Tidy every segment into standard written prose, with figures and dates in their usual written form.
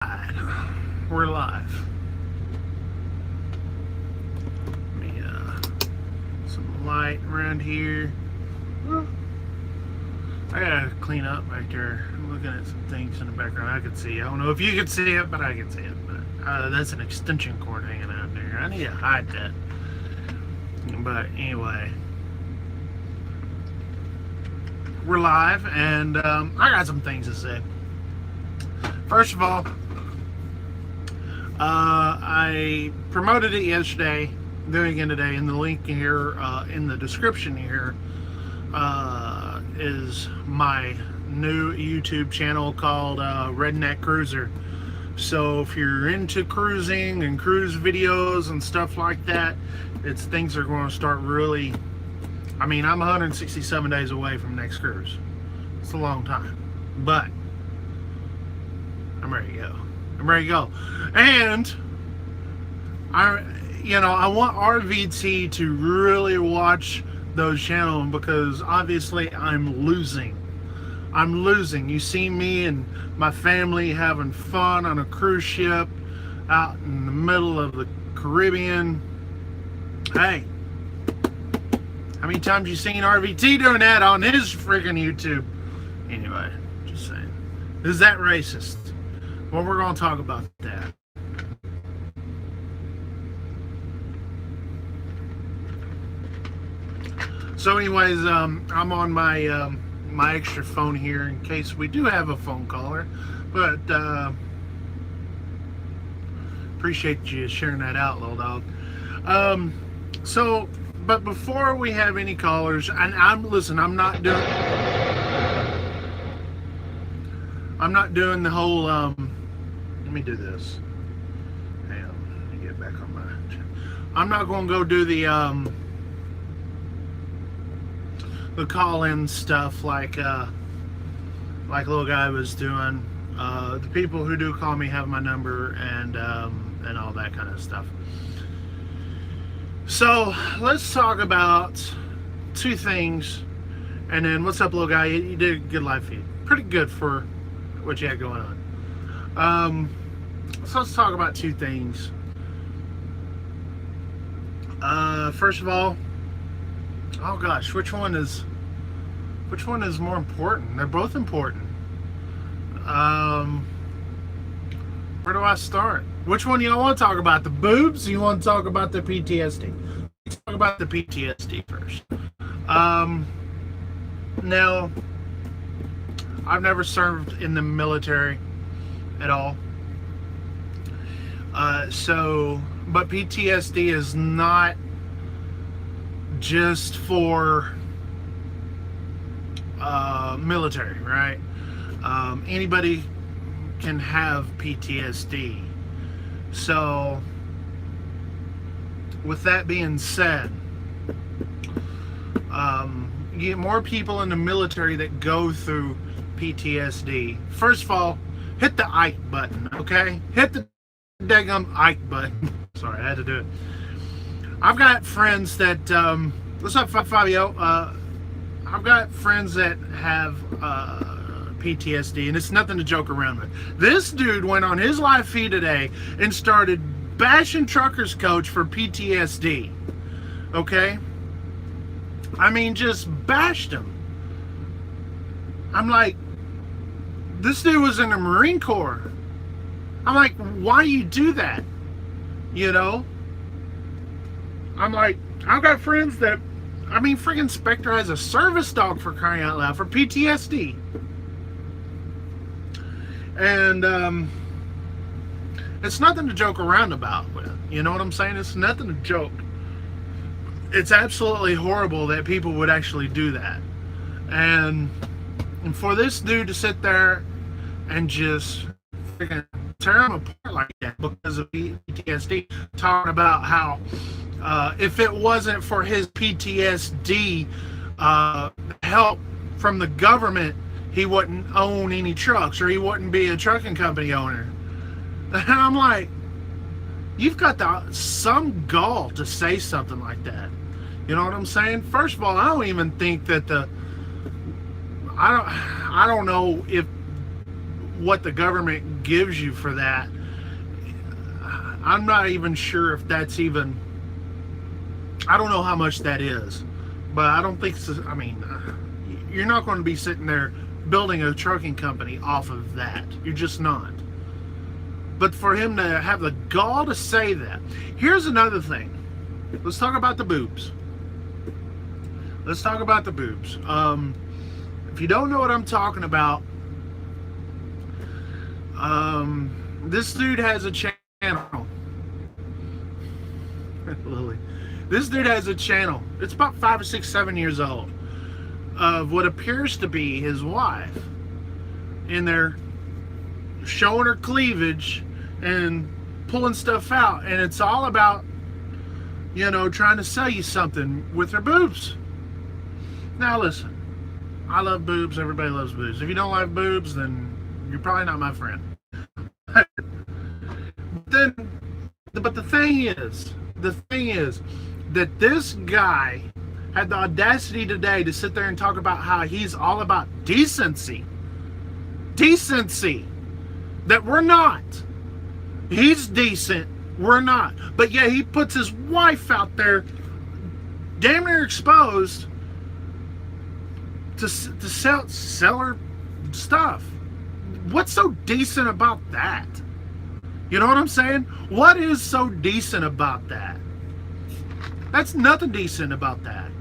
Alright, we're live. Let me some light around here. I gotta clean up back there. I'm looking at some things in the background. I can see. I don't know if you can see it, but I can see it. But that's an extension cord hanging out there. I need to hide that. But anyway, we're live, and I got some things to say. First of all, I promoted it yesterday, doing it again today, and the link here in the description here is my new YouTube channel called Redneck Cruiser. So if you're into cruising and cruise videos and stuff like that, things are going to start really. I mean, I'm 167 days away from next cruise. It's a long time, but I'm ready to go. I'm ready to go. And I want RVT to really watch those channels, because obviously I'm losing. You see me and my family having fun on a cruise ship out in the middle of the Caribbean. Hey, how many times you seen RVT doing that on his freaking YouTube? Anyway, just saying. Is that racist? Well, we're going to talk about that. So anyways, I'm on my my extra phone here in case we do have a phone caller, but appreciate you sharing that out, little dog. But before we have any callers, and I'm not doing the whole let me do this. Hang on, let me get back on my. I'm not going to go do the call-in stuff like little guy was doing. The people who do call me have my number and all that kind of stuff. So let's talk about two things, and then what's up, little guy? You did a good live feed, pretty good for what you had going on. So let's talk about two things. First of all, oh gosh, which one is more important? They're both important. Where do I start? Which one do y'all want to talk about? The boobs? Or you want to talk about the PTSD? Let's talk about the PTSD first. Now, I've never served in the military at all. But PTSD is not just for military, right? Anybody can have PTSD. So, with that being said, you get more people in the military that go through PTSD. First of all, hit the Ike button, okay? Hit the daggum Ike button. Sorry, I had to do it. I've got friends that, what's up, Fabio? I've got friends that have PTSD, and it's nothing to joke around with. This dude went on his live feed today and started bashing Truckers Coach for PTSD. Okay? I mean, just bashed him. I'm like, this dude was in the Marine Corps. I'm like, why you do that? You know? I'm like, I've got friends that, I mean, freaking Spectre has a service dog, for crying out loud, for PTSD. And it's nothing to joke around about with. You know what I'm saying? It's nothing to joke. It's absolutely horrible that people would actually do that. And for this dude to sit there and just freaking tear him apart like that because of PTSD, talking about how if it wasn't for his PTSD help from the government, he wouldn't own any trucks, or he wouldn't be a trucking company owner. And I'm like, you've got some gall to say something like that. You know what I'm saying? First of all, I don't even think that I don't know if what the government gives you for that, I'm not even sure if that's even, I don't know how much that is, but I don't think so. I mean, you're not going to be sitting there building a trucking company off of that. You're just not. But for him to have the gall to say that. Here's another thing. Let's talk about the boobs. Let's talk about the boobs. If you don't know what I'm talking about, this dude has a channel. Lily. This dude has a channel. It's about 5 or 6, 7 years old, of what appears to be his wife. And they're showing her cleavage and pulling stuff out. And it's all about, you know, trying to sell you something with her boobs. Now listen, I love boobs. Everybody loves boobs. If you don't like boobs, then you're probably not my friend. But the thing is that this guy had the audacity today to sit there and talk about how he's all about decency. Decency. That we're not. He's decent. We're not. But yeah, he puts his wife out there damn near exposed to sell her stuff. What's so decent about that? You know what I'm saying? What is so decent about that? That's nothing decent about that.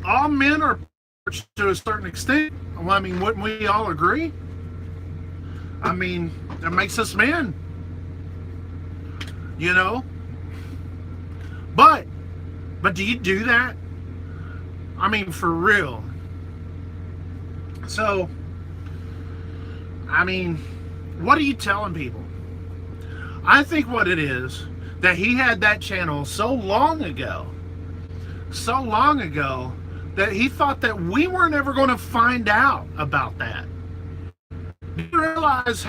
All men are to a certain extent. Well, I mean, wouldn't we all agree? I mean, it makes us men. You know? But do you do that? I mean, for real. So, I mean, what are you telling people? I think what it is, that he had that channel so long ago, that he thought that we weren't ever going to find out about that. Do you realize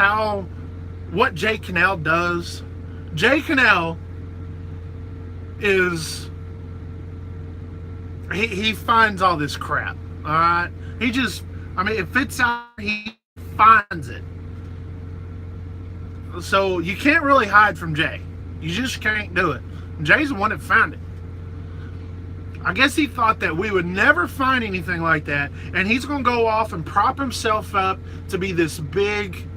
what Jay Cannell does? Jay Cannell is, he finds all this crap, all right? If it's out, he finds it. So you can't really hide from Jay. You just can't do it. Jay's the one that found it. I guess he thought that we would never find anything like that, and he's going to go off and prop himself up to be this big,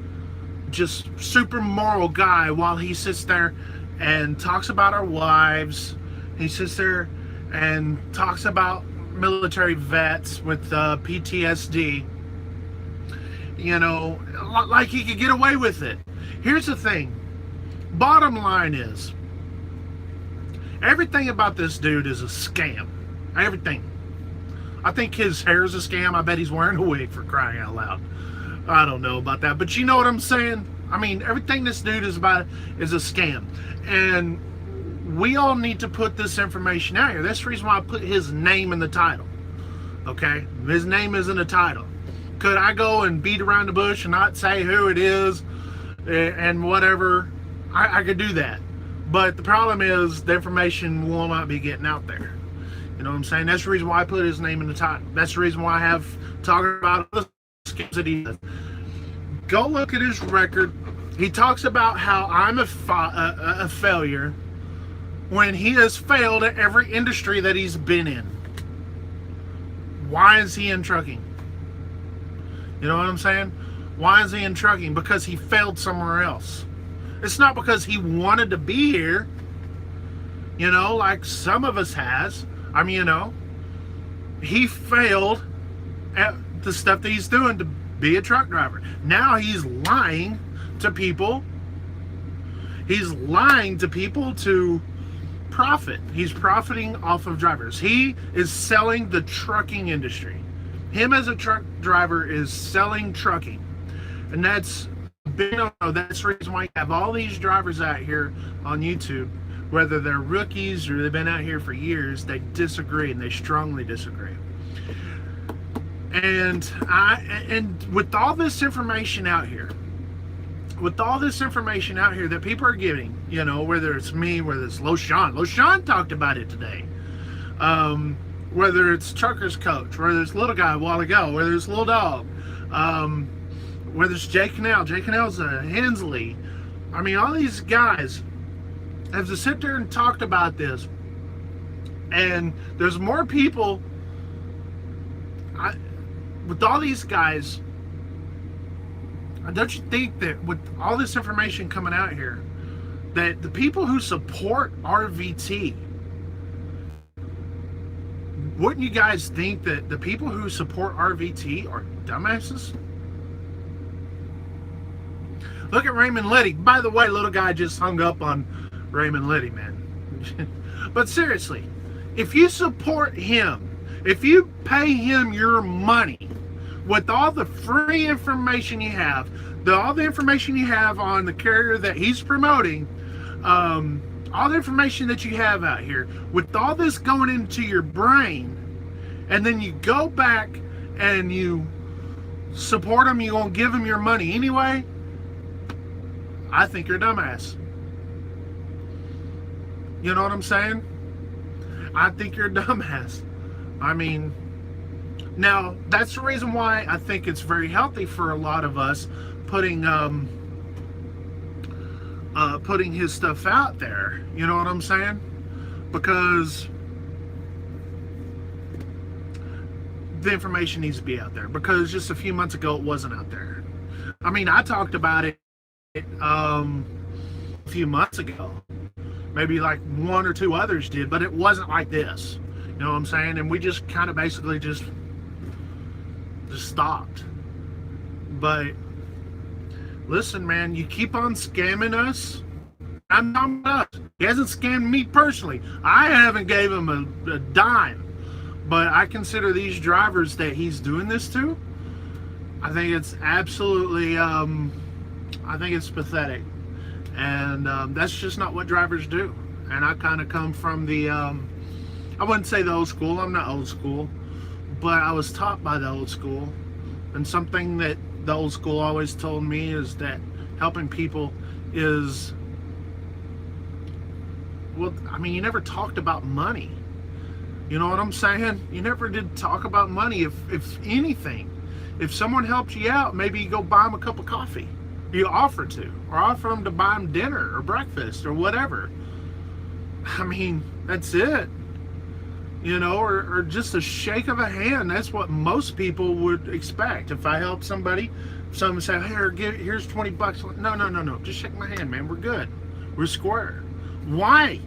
just super moral guy while he sits there and talks about our wives. He sits there and talks about military vets with PTSD. You know, like he could get away with it. Here's the thing. Bottom line is, everything about this dude is a scam. Everything. I think his hair is a scam. I bet he's wearing a wig, for crying out loud. I don't know about that, but you know what I'm saying? I mean, everything this dude is about is a scam. And we all need to put this information out here. That's the reason why I put his name in the title. Okay? His name is in the title. Could I go and beat around the bush and not say who it is and whatever? I could do that. But the problem is the information will not be getting out there. You know what I'm saying? That's the reason why I put his name in the title. That's the reason why I have talking about the skills that he does. Go look at his record. He talks about how I'm a failure when he has failed at every industry that he's been in. Why is he in trucking? You know what I'm saying? Why is he in trucking? Because he failed somewhere else. It's not because he wanted to be here, you know, like some of us has. I mean, you know, he failed at the stuff that he's doing to be a truck driver. Now he's lying to people. He's lying to people to profit. He's profiting off of drivers. He is selling the trucking industry. Him as a truck driver is selling trucking. And that's the reason why you have all these drivers out here on YouTube, whether they're rookies or they've been out here for years, they disagree, and they strongly disagree. And with all this information out here, that people are giving, you know, whether it's me, whether it's LoSean talked about it today. whether it's Truckers Coach, whether it's Little Guy a while ago, whether it's Little Dog, whether it's Jay Cannell. Jay Cannell's a Hensley. I mean, all these guys have to sit there and talked about this. And there's more people with all these guys. Don't you think that with all this information coming out here, that the people who support RVT, wouldn't you guys think that the people who support RVT are dumbasses? Look at Raymond Liddy. By the way, Little Guy just hung up on Raymond Liddy, man. But seriously, if you support him, if you pay him your money with all the free information you have, all the information you have on the carrier that he's promoting, all the information that you have out here, with all this going into your brain, and then you go back and you support him, you're going to give him your money anyway, I think you're a dumbass. You know what I'm saying? I think you're a dumbass. I mean, now that's the reason why I think it's very healthy for a lot of us putting his stuff out there. You know what I'm saying? Because the information needs to be out there. Because just a few months ago, it wasn't out there. I mean, I talked about it a few months ago. Maybe like one or two others did, but it wasn't like this. You know what I'm saying? And we just kind of basically just stopped. But listen, man, you keep on scamming us. I'm not us. He hasn't scammed me personally. I haven't gave him a dime. But I consider these drivers that he's doing this to, I think it's absolutely, I think it's pathetic. And that's just not what drivers do. And I kind of come from the, I wouldn't say the old school. I'm not old school. But I was taught by the old school. And something that the old school always told me is that helping people is, well, I mean, you never talked about money. You know what I'm saying? You never did talk about money. If anything, if someone helped you out, maybe you go buy them a cup of coffee. You offer to, or offer them to buy them dinner or breakfast or whatever. I mean, that's it. You know, or just a shake of a hand. That's what most people would expect. If I help somebody, someone say, "Hey, here's 20 bucks." No. Just shake my hand, man. We're good. We're square. Why?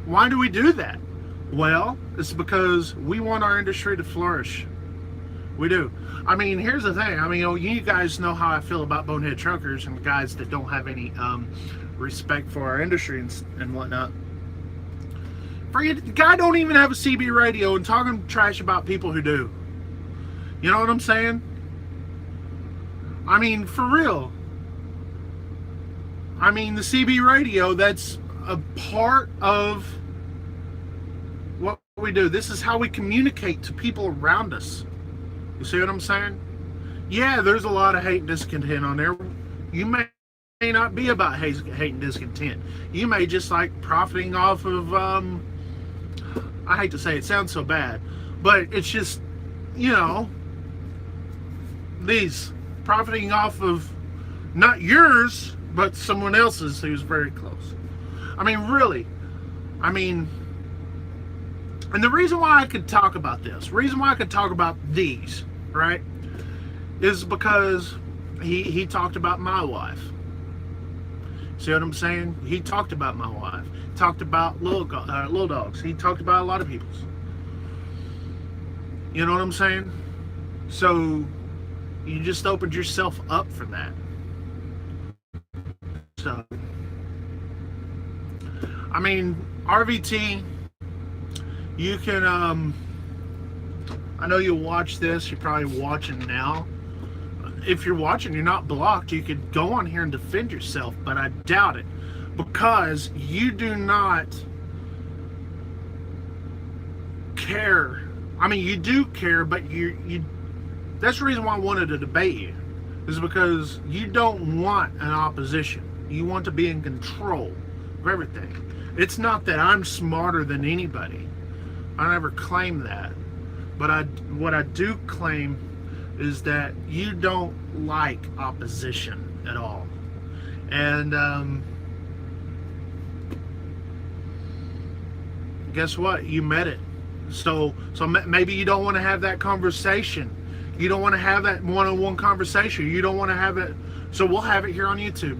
Why do we do that? Well, it's because we want our industry to flourish. We do. I mean, here's the thing. I mean, you guys know how I feel about Bonehead Truckers and guys that don't have any respect for our industry and whatnot. Forget, the guy don't even have a CB radio and talking trash about people who do. You know what I'm saying? I mean, for real. I mean, the CB radio, that's a part of what we do. This is how we communicate to people around us. You see what I'm saying? Yeah, there's a lot of hate and discontent on there. You may not be about hate and discontent. You may just like profiting off of, I hate to say it, sounds so bad, but it's just, you know, these profiting off of not yours, but someone else's who's very close. I mean, really. I mean, and the reason why I could talk about this, reason why I could talk about these, right, is because he talked about my wife. See what I'm saying? He talked about my wife. He talked about little dogs. He talked about a lot of people's. You know what I'm saying? So you just opened yourself up for that. So, I mean, RVT, you can, I know you'll watch this. You're probably watching now. If you're watching, you're not blocked. You could go on here and defend yourself, but I doubt it, because you do not care. I mean, you do care, but you that's the reason why I wanted to debate you, is because you don't want an opposition. You want to be in control of everything. It's not that I'm smarter than anybody. I never claim that. But what I do claim is that you don't like opposition at all. And guess what? You met it. So maybe you don't want to have that conversation. You don't want to have that one-on-one conversation. You don't want to have it. So we'll have it here on YouTube. You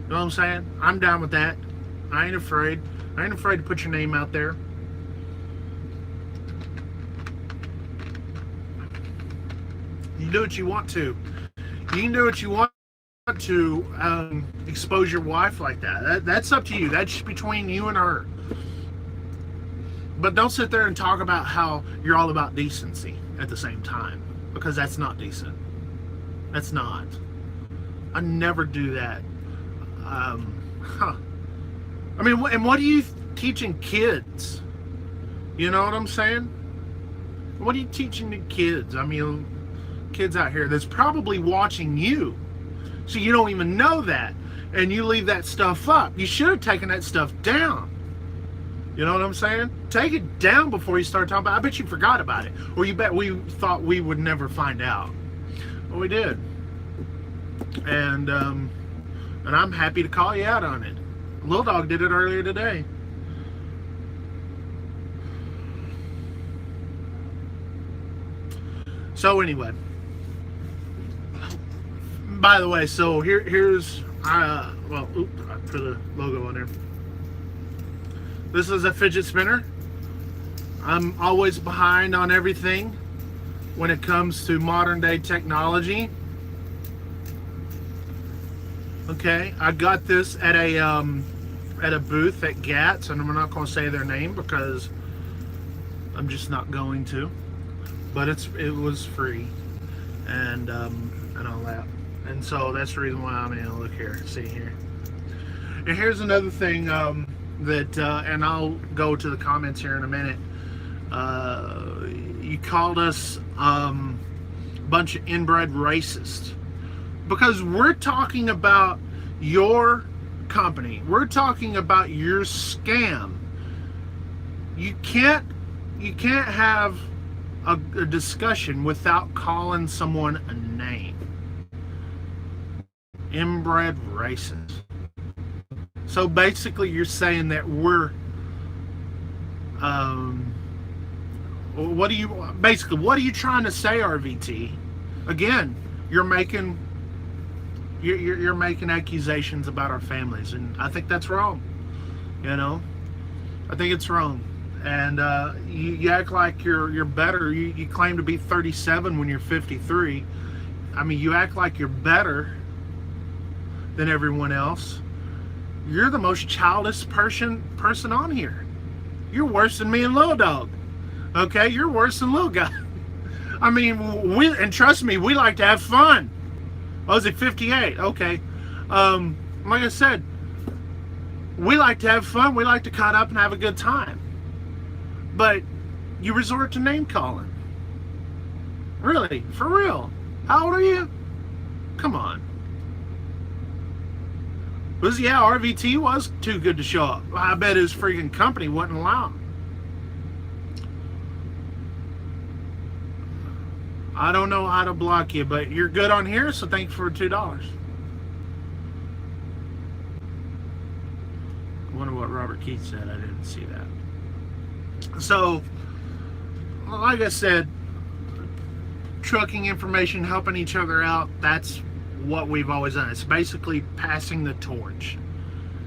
know what I'm saying? I'm down with that. I ain't afraid. I ain't afraid to put your name out there. You can do what you want to. You can do what you want to expose your wife like that. That's up to you. That's between you and her. But don't sit there and talk about how you're all about decency at the same time, because that's not decent. That's not. I never do that. I mean, and what are you teaching kids? You know what I'm saying? What are you teaching the kids? I mean, kids out here that's probably watching you, so you don't even know that, and you leave that stuff up. You should have taken that stuff down. You know what I'm saying? Take it down before you start talking about it. I bet you forgot about it, or you bet we thought we would never find out. Well, we did, and I'm happy to call you out on it. Little Dog did it earlier today. So anyway, by the way, so here's well, oops, I put a logo on there. This is a fidget spinner. I'm always behind on everything when it comes to modern day technology. Okay, I got this at a booth at GATS, and I'm not going to say their name because I'm just not going to. But it was free, and all that, and so that's the reason why I'm in. Look here, see here. And here's another thing that, and I'll go to the comments here in a minute. You called us a bunch of inbred racists because we're talking about your company. We're talking about your scam. You can't have a discussion without calling someone a name. Inbred racist. So basically you're saying that we're what are you trying to say, RVT? Again, you're making accusations about our families, and I think that's wrong. You know, I think it's wrong. And you act like you're better. You claim to be 37 when you're 53. I mean, you act like you're better than everyone else. You're the most childish person on here. You're worse than me and Little Dog. Okay, you're worse than Little Guy. I mean, and trust me, we like to have fun. Oh, is it 58? Okay. Like I said, we like to have fun. We like to cut up and have a good time. But you resort to name calling. Really? For real? How old are you? Come on. RVT was too good to show up. I bet his freaking company wouldn't allow him. I don't know how to block you, but you're good on here, so thanks for $2. I wonder what Robert Keith said. I didn't see that. So, like I said, trucking information, helping each other out, that's what we've always done. It's basically passing the torch.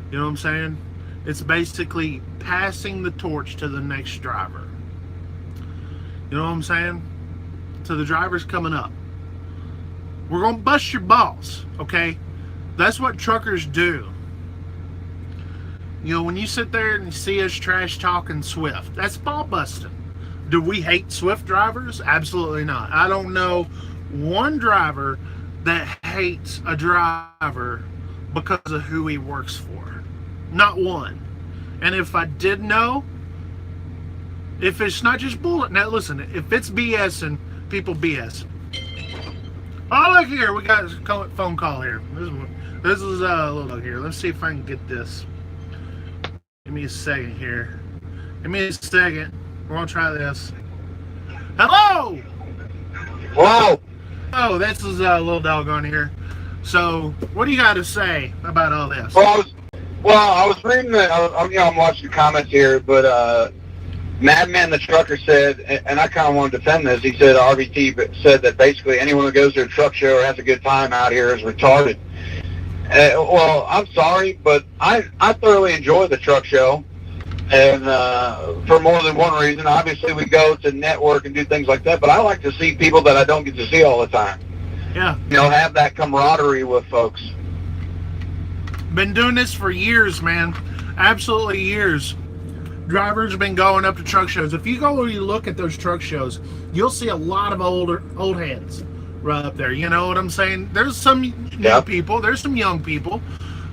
You know what I'm saying? It's basically passing the torch to the next driver. You know what I'm saying? To the drivers coming up. We're going to bust your balls, okay? That's what truckers do. You know, when you sit there and you see us trash talking Swift, that's ball busting. Do we hate Swift drivers? Absolutely not. I don't know one driver that hates a driver because of who he works for. Not one. And if I did know, if it's not just bullet, now listen, if it's BSing, people BSing. Oh, look here, we got a phone call here. This is a little here. Let's see if I can get this. Give me a second here. Give me a second. We're gonna try this. Hello. Wow. Oh, this is a little dog on here. So, what do you got to say about all this? I was reading I'm watching the comments here, but Madman the trucker said, and I kind of want to defend this. He said RVT said that basically anyone who goes to a truck show or has a good time out here is retarded. Well, I'm sorry, but I thoroughly enjoy the truck show, and for more than one reason. Obviously, we go to network and do things like that, but I like to see people that I don't get to see all the time. Yeah. Have that camaraderie with folks. Been doing this for years, man. Absolutely years. Drivers have been going up to truck shows. If you go and you look at those truck shows, you'll see a lot of old heads right up there. You know what I'm saying? There's some new people, there's some young people,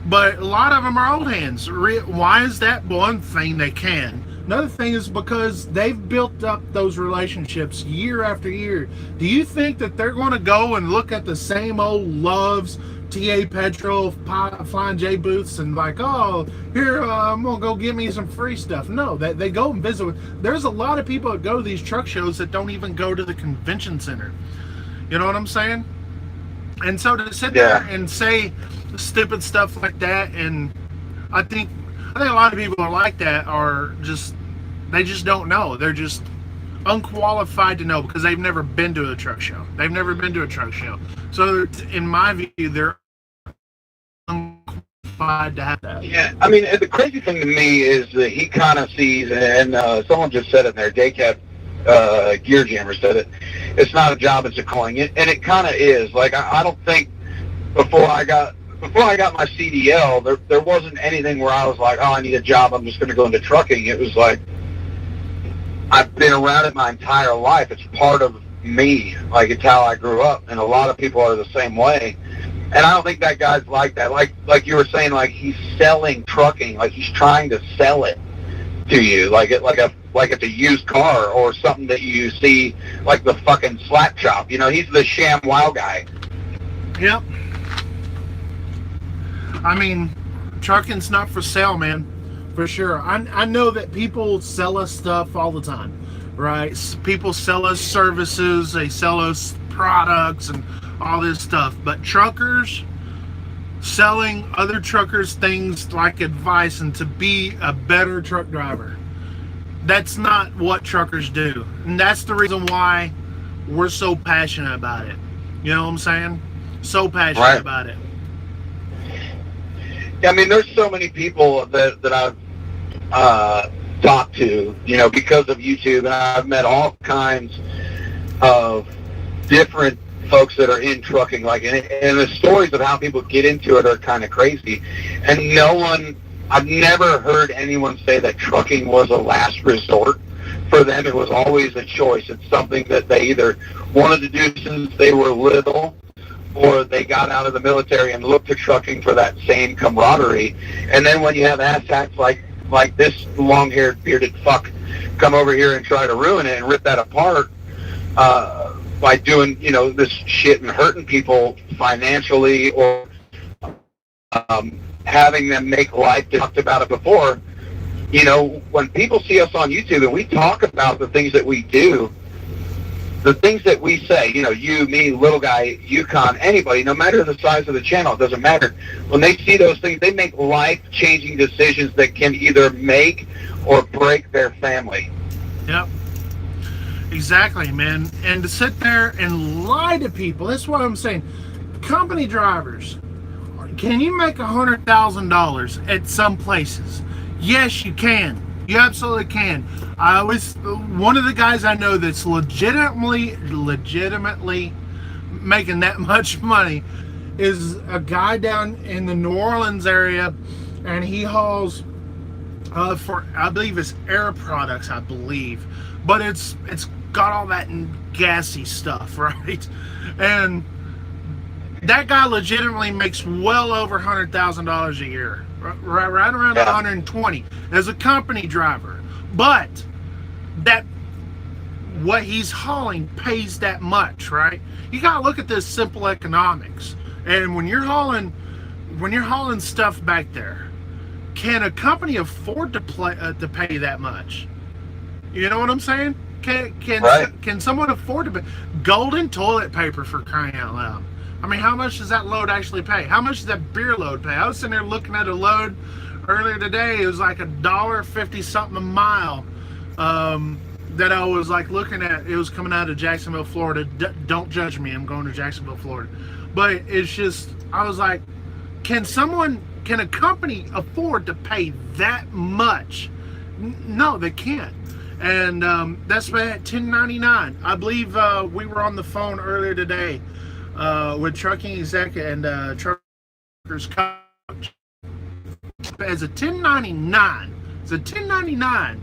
but a lot of them are old hands. Why is that? One thing, they can. Another thing is because they've built up those relationships year after year. Do you think that they're going to go and look at the same old Loves, TA Petrol, Flying J booths and like, oh, here, I'm going to go get me some free stuff? No, they go and visit. There's a lot of people that go to these truck shows that don't even go to the convention center. You know what I'm saying? And so to sit there and say stupid stuff like that, and I think a lot of people are like that, are just, they just don't know. They're just unqualified to know because they've never been to a truck show. They've never been to a truck show. So in my view, they're unqualified to have that. Yeah, I mean, the crazy thing to me is that he kind of sees, and someone just said it in there, Daycap Gear Jammer said it, it's not a job, it's a calling. And it kind of is. Like, I don't think before I got my CDL, there wasn't anything where I was like, oh, I need a job, I'm just going to go into trucking. It was like, I've been around it my entire life. It's part of me. Like, it's how I grew up, and a lot of people are the same way. And I don't think that guy's like that. Like you were saying, like, he's selling trucking, like he's trying to sell it to you, like it's a used car or something that you see, like the fucking slap shop. He's the sham wow guy. Yep. I mean, trucking's not for sale, man, for sure. I know that people sell us stuff all the time, right? People sell us services, they sell us products and all this stuff. But truckers selling other truckers things like advice and to be a better truck driver, that's not what truckers do. And that's the reason why we're so passionate about it. You know what I'm saying? So passionate about it. Yeah, I mean, there's so many people that I've talked to, because of YouTube, and I've met all kinds of different folks that are in trucking, and the stories of how people get into it are kind of crazy. And I've never heard anyone say that trucking was a last resort for them. It was always a choice. It's something that they either wanted to do since they were little, or they got out of the military and looked to trucking for that same camaraderie. And then when you have asshats like this long-haired, bearded fuck come over here and try to ruin it and rip that apart by doing, this shit and hurting people financially, or having them make life, talked about it before, when people see us on YouTube and we talk about the things that we do, the things that we say, you, me, little guy, Yukon, anybody, no matter the size of the channel, it doesn't matter. When they see those things, they make life-changing decisions that can either make or break their family. Yep. Exactly, man. And to sit there and lie to people, that's what I'm saying. Company drivers, can you make $100,000 at some places? Yes, you can. You absolutely can. One of the guys I know that's legitimately making that much money is a guy down in the New Orleans area, and he hauls for, I believe it's air products, I believe, but it's got all that gassy stuff, right? And that guy legitimately makes well over $100,000 a year, right around 120 as a company driver. But what he's hauling pays that much, right? You gotta look at this simple economics. And when you're hauling stuff back there, can a company afford to pay that much? You know what I'm saying? Can someone afford to pay golden toilet paper, for crying out loud? I mean, how much does that load actually pay? How much does that beer load pay? I was sitting there looking at a load earlier today. It was like $1.50 something a mile. That I was like looking at. It was coming out of Jacksonville, Florida. Don't judge me. I'm going to Jacksonville, Florida. But it's just, I was like, can a company afford to pay that much? No, they can't. And that's at $10.99. I believe we were on the phone earlier today with Trucking Exec and Truckers Coach. As a $10.99, it's a $10.99.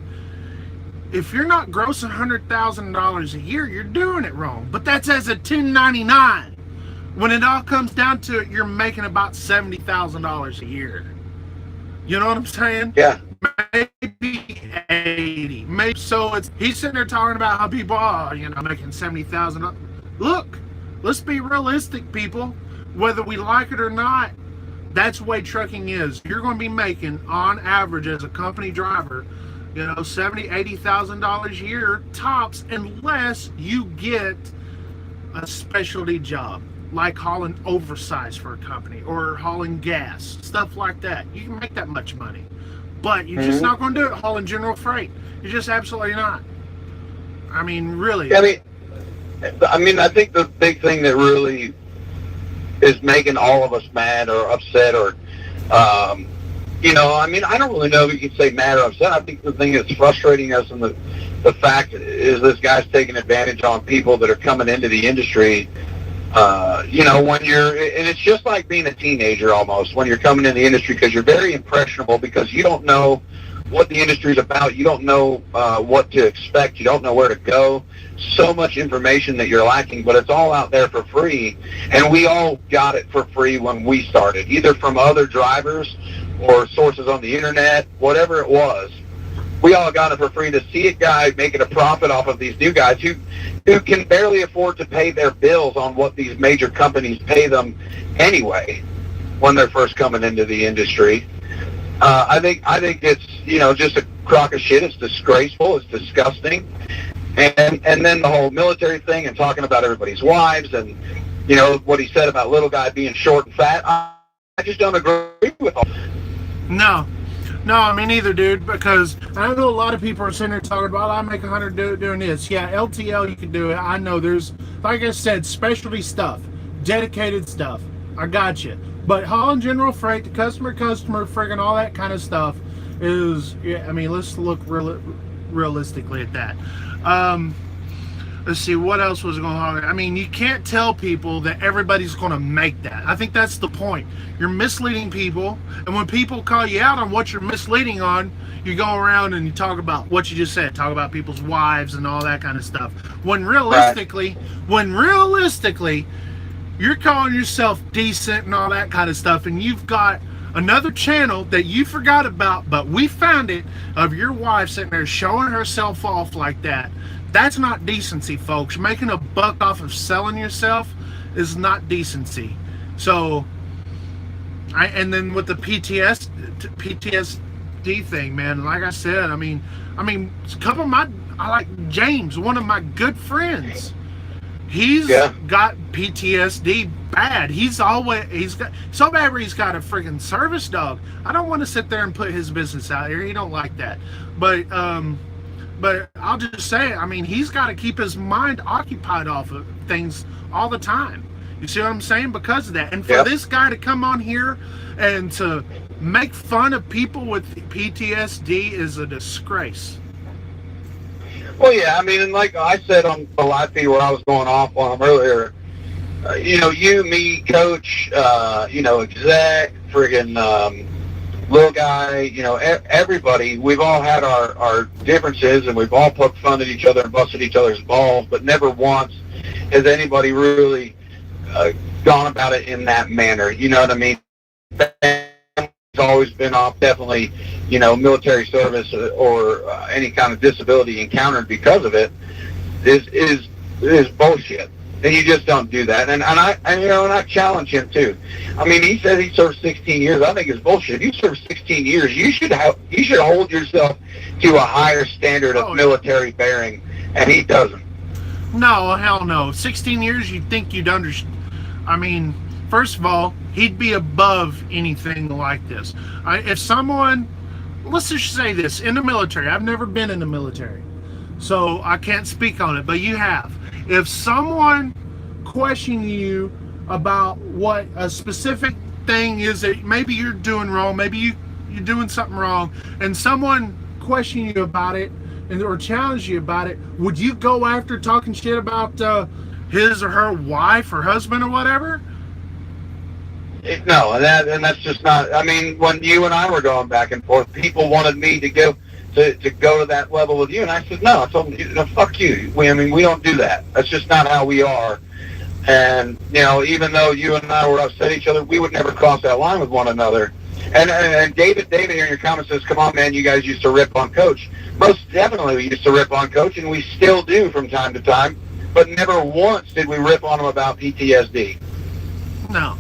If you're not grossing $100,000 a year, you're doing it wrong. But that's as a $10.99. When it all comes down to it, you're making about $70,000 a year. You know what I'm saying? Yeah. Maybe 80. Maybe so. He's sitting there talking about how people are, making $70,000. Look, let's be realistic, people. Whether we like it or not, that's the way trucking is. You're going to be making, on average, as a company driver, $70,000, $80,000 a year tops, unless you get a specialty job like hauling oversized for a company or hauling gas, stuff like that. You can make that much money, but you're just not going to do it hauling general freight. You're just absolutely not. I mean, really. I mean, I think the big thing that really is making all of us mad or upset or I mean, I don't really know if you can say mad or upset. I think the thing that's frustrating us and the fact is this guy's taking advantage on people that are coming into the industry. When and it's just like being a teenager almost when you're coming in the industry, because you're very impressionable, because you don't know what the industry is about. You don't know what to expect. You don't know where to go. So much information that you're lacking, but it's all out there for free. And we all got it for free when we started, either from other drivers or sources on the internet, whatever it was. We all got it for free to see a guy making a profit off of these new guys who can barely afford to pay their bills on what these major companies pay them anyway when they're first coming into the industry. I think it's just a crock of shit. It's disgraceful. It's disgusting. And then the whole military thing and talking about everybody's wives and what he said about little guy being short and fat. I just don't agree with all. No, I mean neither, dude. Because I know a lot of people are sitting there talking about, I make 100 doing this. Yeah, LTL you can do it. I know there's, like I said, specialty stuff, dedicated stuff. I got you. But hauling general freight to customer, friggin' all that kind of stuff is, I mean, let's look realistically at that. Let's see, what else was going on? I mean, you can't tell people that everybody's going to make that. I think that's the point. You're misleading people, and when people call you out on what you're misleading on, you go around and you talk about what you just said, talk about people's wives and all that kind of stuff. When realistically, you're calling yourself decent and all that kind of stuff, and you've got another channel that you forgot about, but we found it, of your wife sitting there showing herself off like that. That's not decency, folks. Making a buck off of selling yourself is not decency. So, and then with the PTSD thing, man, like I said, I mean, a couple of I like James, one of my good friends. He's got PTSD bad. He's got so bad where he's got a freaking service dog. I don't want to sit there and put his business out here. He don't like that. But I'll just say, I mean, he's got to keep his mind occupied off of things all the time. You see what I'm saying? Because of that. And for this guy to come on here and to make fun of people with PTSD is a disgrace. Well, yeah, I mean, and like I said on the live feed where I was going off on him earlier, you, me, Coach, exec, friggin' little guy, everybody, we've all had our differences, and we've all poked fun at each other and busted each other's balls, but never once has anybody really gone about it in that manner. You know what I mean? It's always been off, definitely, military service or any kind of disability encountered because of it is bullshit. And you just don't do that. And I challenge him too. I mean, he says he served 16 years. I think it's bullshit. If you serve 16 years, you should hold yourself to a higher standard of military bearing, and he doesn't. No, hell no. 16 years, you'd think you'd understand. I mean, first of all, he'd be above anything like this. If someone, let's just say this, in the military, I've never been in the military, so I can't speak on it, but you have. If someone questions you about what a specific thing is that maybe you're doing wrong, maybe you're doing something wrong, and someone questions you about it or challenge you about it, would you go after talking shit about his or her wife or husband or whatever? No, and that's just not. I mean, when you and I were going back and forth, people wanted me to go to that level with you, and I said no. I told them, no, fuck you. We don't do that. That's just not how we are. And even though you and I were upset at each other, we would never cross that line with one another. And David here in your comments says, come on, man, you guys used to rip on Coach. Most definitely we used to rip on Coach, and we still do from time to time, but never once did we rip on him about PTSD. No.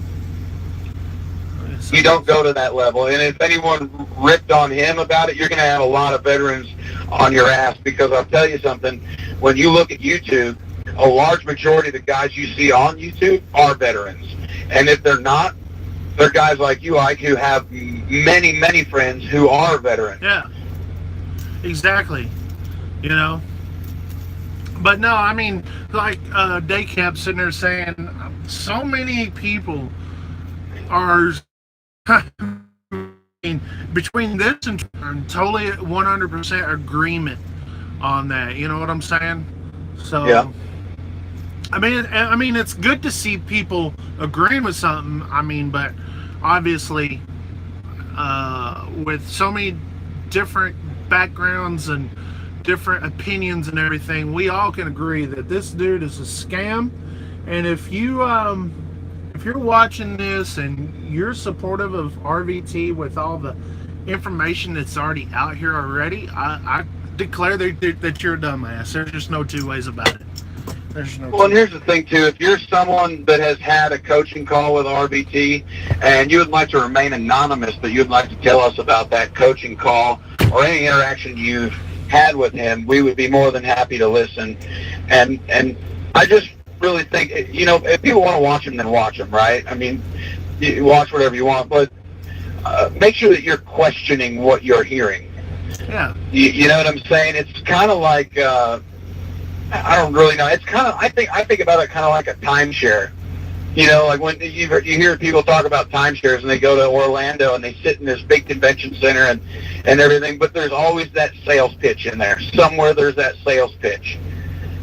You don't go to that level. And if anyone ripped on him about it, you're going to have a lot of veterans on your ass, because I'll tell you something, when you look at YouTube, a large majority of the guys you see on YouTube are veterans. And if they're not, they're guys like you, Ike, who have many, many friends who are veterans. Yeah, exactly. But no, I mean, like Day Camp sitting there saying, so many people are between this and totally 100% agreement on that. You know what I'm saying? So, yeah. I mean, it's good to see people agreeing with something. I mean, but obviously, with so many different backgrounds and different opinions and everything, we all can agree that this dude is a scam. And if you're watching this and you're supportive of RVT with all the information that's already out here already, I declare that you're a dumbass. There's just no two ways about it. Well, and here's the thing, too. If you're someone that has had a coaching call with RVT and you would like to remain anonymous, but you'd like to tell us about that coaching call or any interaction you've had with him, we would be more than happy to listen. And I just really think, if people want to watch him, then watch him, right? I mean, you watch whatever you want, but make sure that you're questioning what you're hearing. Yeah. You know what I'm saying? It's kind of like... I don't really know. It's kind of, I think about it kind of like a timeshare. Like when you hear people talk about timeshares and they go to Orlando and they sit in this big convention center and everything, but there's always that sales pitch in there. Somewhere there's that sales pitch.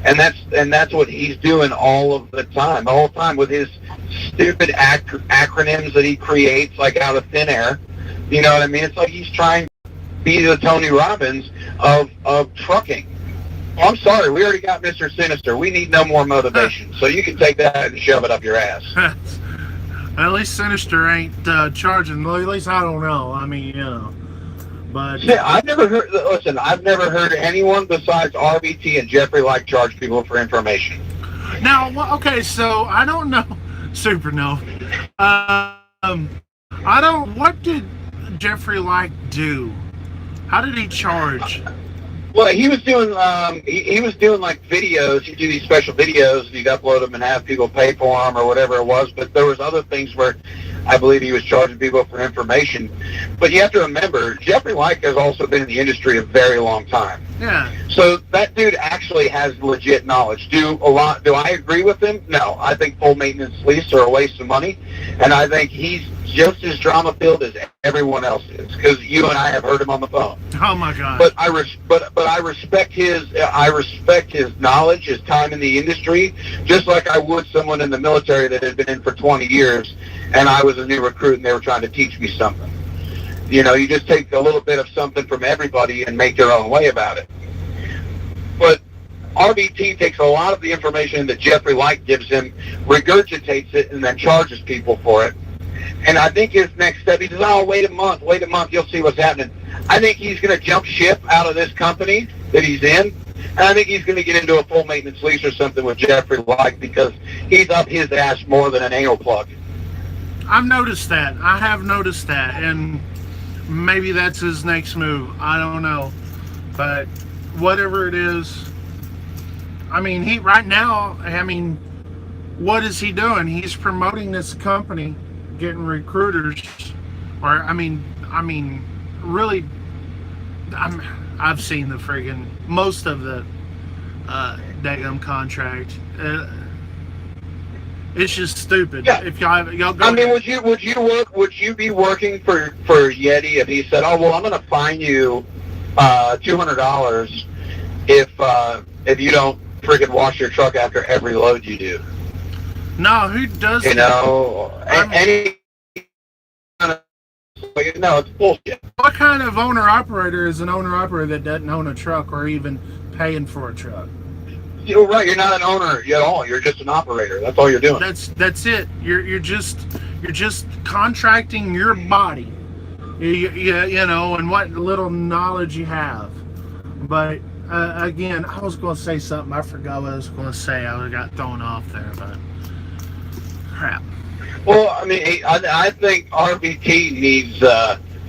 And that's what he's doing all of the time, with his stupid acronyms that he creates like out of thin air. You know what I mean? It's like he's trying to be the Tony Robbins of trucking. Oh, I'm sorry, we already got Mr. Sinister. We need no more motivation. So you can take that and shove it up your ass. At least Sinister ain't charging. Well, at least I don't know. I mean, But yeah, I've never heard anyone besides RVT and Jeffrey Like charge people for information. Now, okay, so I don't know. Super no. What did Jeffrey Like do? How did he charge? Well, he was doing he was doing like videos. He'd do these special videos, and he'd upload them and have people pay for them or whatever it was. But there was other things where I believe he was charging people for information. But you have to remember, Jeffrey Like has also been in the industry a very long time. Yeah. So that dude actually has legit knowledge. Do I agree with him? No. I think full maintenance leases are a waste of money, and I think he's just as drama-filled as everyone else is, because you and I have heard him on the phone. Oh my God! But I respect his knowledge, his time in the industry, just like I would someone in the military that had been in for 20 years, and I was a new recruit and they were trying to teach me something. You know, you just take a little bit of something from everybody and make your own way about it. But RVT takes a lot of the information that Jeffrey Like gives him, regurgitates it, and then charges people for it. And I think his next step, he says, oh, wait a month, you'll see what's happening. I think he's going to jump ship out of this company that he's in And I think he's going to get into a full maintenance lease or something with Jeffrey White because he's up his ass more than an anal plug. I've noticed that. I have noticed that, and maybe that's his next move. I don't know, but whatever it is, I mean, he right now. I mean, what is he doing? He's promoting this company, getting recruiters, or I mean, really. I've seen the friggin' most of the daggum contract. It's just stupid. Yeah. If y'all go. I mean, would you be working for Yeti if he said, "Oh well, I'm going to fine you $200 if you don't friggin' wash your truck after every load you do"? No, who does? You know, no, it's bullshit. What kind of owner-operator is an owner-operator that doesn't own a truck or even paying for a truck? You're right. You're not an owner at all. You're just an operator. That's all you're doing. That's it. You're just contracting your body. You know, and what little knowledge you have. But again, I was going to say something. I forgot what I was going to say. I got thrown off there, but crap. Well, I mean, I think RBT needs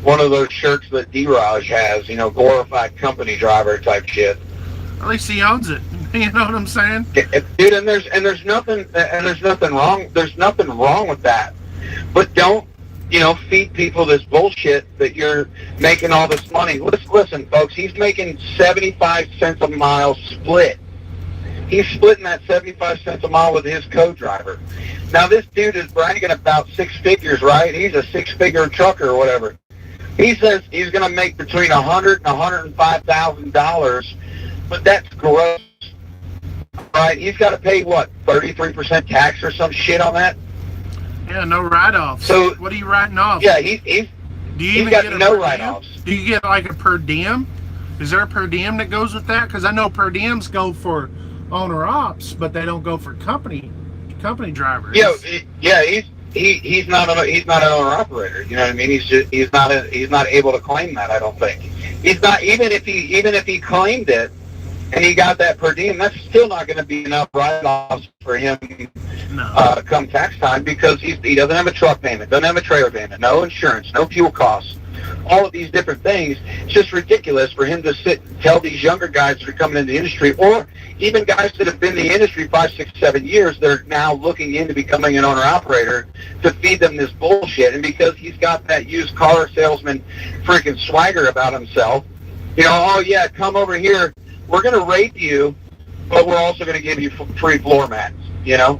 one of those shirts that D-Raj has, you know, glorified company driver type shit. At least he owns it. You know what I'm saying? Dude, and there's nothing wrong. There's nothing wrong with that. But don't, you know, feed people this bullshit that you're making all this money. Listen, folks, he's making 75 cents a mile split. He's splitting that 75 cents a mile with his co-driver. Now, this dude is bragging about 6 figures, right? He's a 6-figure trucker or whatever. He says he's going to make between $100,000 and $105,000, but that's gross, right? He's got to pay, what, 33% tax or some shit on that? Yeah, no write-offs. So, what are you writing off? Yeah, he's got no write-offs. Do you get like a per diem? Is there a per diem that goes with that? Because I know per diems go for owner ops, but they don't go for company drivers. Yeah, he's not an owner operator. You know what I mean? He's not able to claim that. I don't think he's not. Even if he claimed it and he got that per diem, that's still not going to be enough write-offs for him. No. Come tax time, because he doesn't have a truck payment, doesn't have a trailer payment, no insurance, no fuel costs. All of these different things. It's just ridiculous for him to sit and tell these younger guys that are coming into the industry, or even guys that have been in the industry 5, 6, 7 years that are now looking into becoming an owner-operator, to feed them this bullshit. And because he's got that used car salesman freaking swagger about himself, you know, oh yeah, come over here, we're going to rape you, but we're also going to give you free floor mats, you know?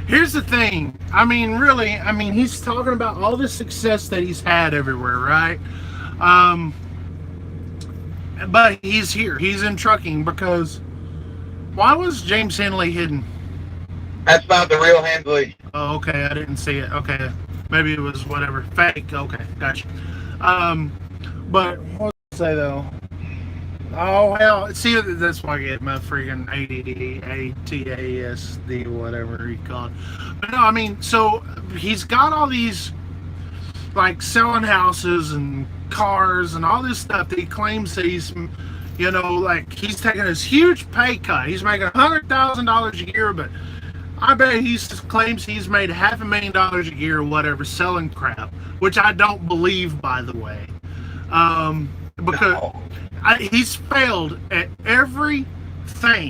Here's the thing. I mean, really, he's talking about all the success that he's had everywhere, right? But he's here. He's in trucking because why was James Henley hidden? That's not the real Henley. Oh, okay. I didn't see it. Okay. Maybe it was whatever. Fake. Okay. Gotcha. But what was I say, though? Oh, hell. See, that's why I get my freaking ADD, ATASD, whatever he called it. But no, I mean, so he's got all these, like, selling houses and cars and all this stuff that he claims that he's, you know, like, he's taking this huge pay cut. He's making $100,000 a year, but I bet he claims he's made $500,000 a year or whatever selling crap, which I don't believe, by the way. Because... No. He's failed at every career,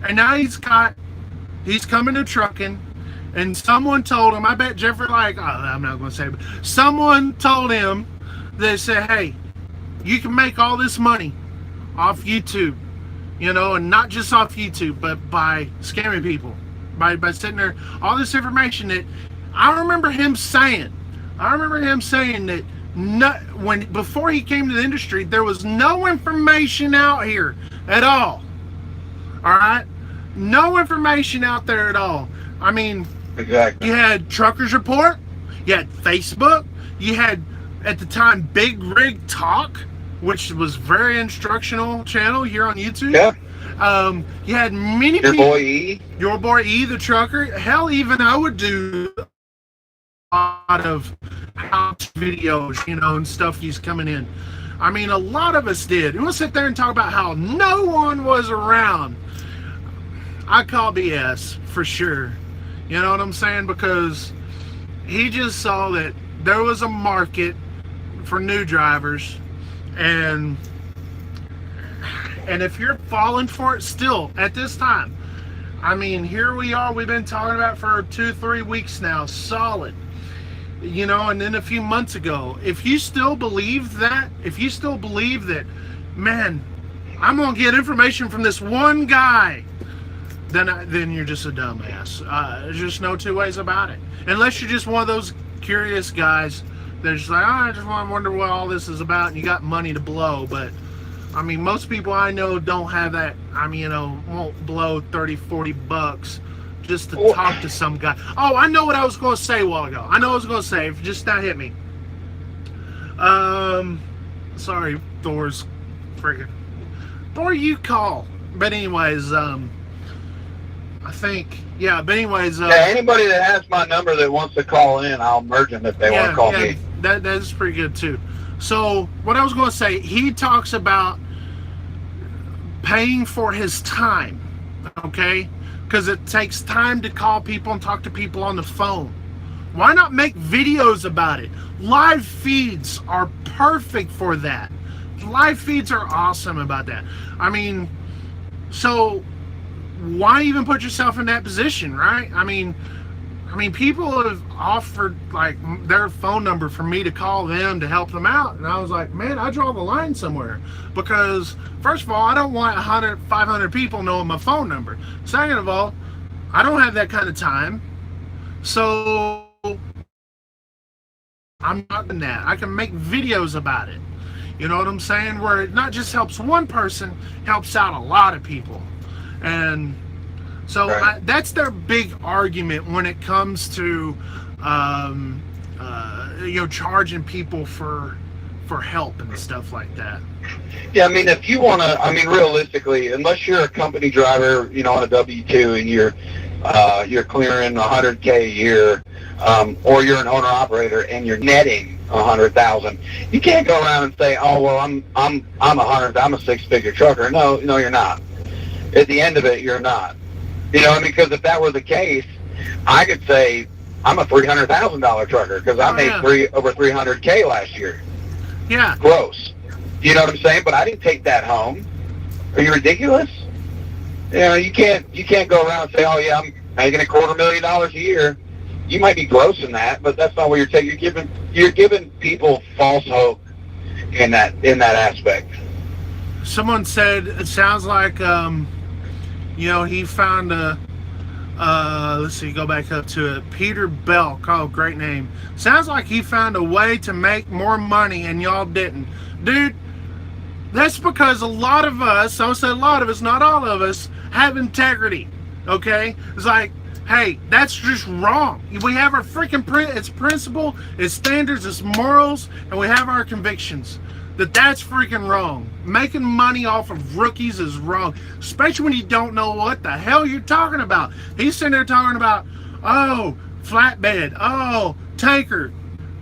and now he's coming to trucking, and someone told him, I bet Jeffrey, I'm not going to say, but someone told him, they said, hey, you can make all this money off YouTube, you know, and not just off YouTube, but by scamming people, by sitting there, all this information that I remember him saying that before he came to the industry, there was no information out here at all. All right? No information out there at all. I mean, exactly. You had Truckers Report, you had Facebook, you had, at the time, Big Rig Talk, which was very instructional channel here on YouTube. Yeah. You had many people. Your boy E, the trucker. Hell, even I would do a lot of house videos, you know, and stuff. He's coming in, I mean, a lot of us did. And we'll sit there and talk about how no one was around. I call BS for sure. You know what I'm saying? Because he just saw that there was a market for new drivers, and if you're falling for it still at this time, I mean, here we are, we've been talking about it for 2-3 weeks now, solid, you know. And then a few months ago, if you still believe that, man, I'm gonna get information from this one guy, then you're just a dumbass. There's just no two ways about it. Unless you're just one of those curious guys that's just like, oh, I just want to wonder what all this is about, and you got money to blow. But I mean, most people I know don't have that. I mean, you know, won't blow 30-40 bucks just to talk to some guy. Oh, I know what I was going to say a while ago. I know what I was going to say. If just not hit me. Sorry, Thor's freaking. Thor, you call. But anyways, I think, yeah, but anyways. Yeah, anybody that has my number that wants to call in, I'll merge them if they want to call me. That is pretty good too. So what I was going to say, he talks about paying for his time, okay? Because it takes time to call people and talk to people on the phone. Why not make videos about it? Live feeds are perfect for that. Live feeds are awesome about that. I mean, so why even put yourself in that position, right? I mean, people have offered like their phone number for me to call them to help them out, and I was like, man, I draw the line somewhere, because first of all, I don't want 100, 500 people knowing my phone number. Second of all, I don't have that kind of time, so I'm not doing that. I can make videos about it. You know what I'm saying? Where it not just helps one person, helps out a lot of people. And so right. That's their big argument when it comes to you know, charging people for help and stuff like that. Yeah, I mean, if you want to, I mean, realistically, unless you're a company driver, you know, on a W-2 and you're clearing $100K a year, or you're an owner operator and you're netting $100,000, you can't go around and say, oh well, I'm a six-figure trucker. No, you're not. At the end of it, you're not. You know, I mean, because if that were the case, I could say I'm a $300,000 trucker because I made over $300K last year. Yeah. Gross. You know what I'm saying? But I didn't take that home. Are you ridiculous? You know, you can't go around and say, oh yeah, I'm making $250,000 a year. You might be grossing that, but that's not what you're taking. You're giving people false hope in that aspect. Someone said it sounds like you know, he found a let's see, go back up to it. Peter Belk, oh, great name. Sounds like he found a way to make more money and y'all didn't. Dude, that's because a lot of us, I would say a lot of us, not all of us, have integrity, okay? It's like, hey, that's just wrong. We have our freaking it's principle, it's standards, it's morals, and we have our convictions. That's freaking wrong. Making money off of rookies is wrong, especially when you don't know what the hell you're talking about. He's sitting there talking about, oh, flatbed, oh, tanker.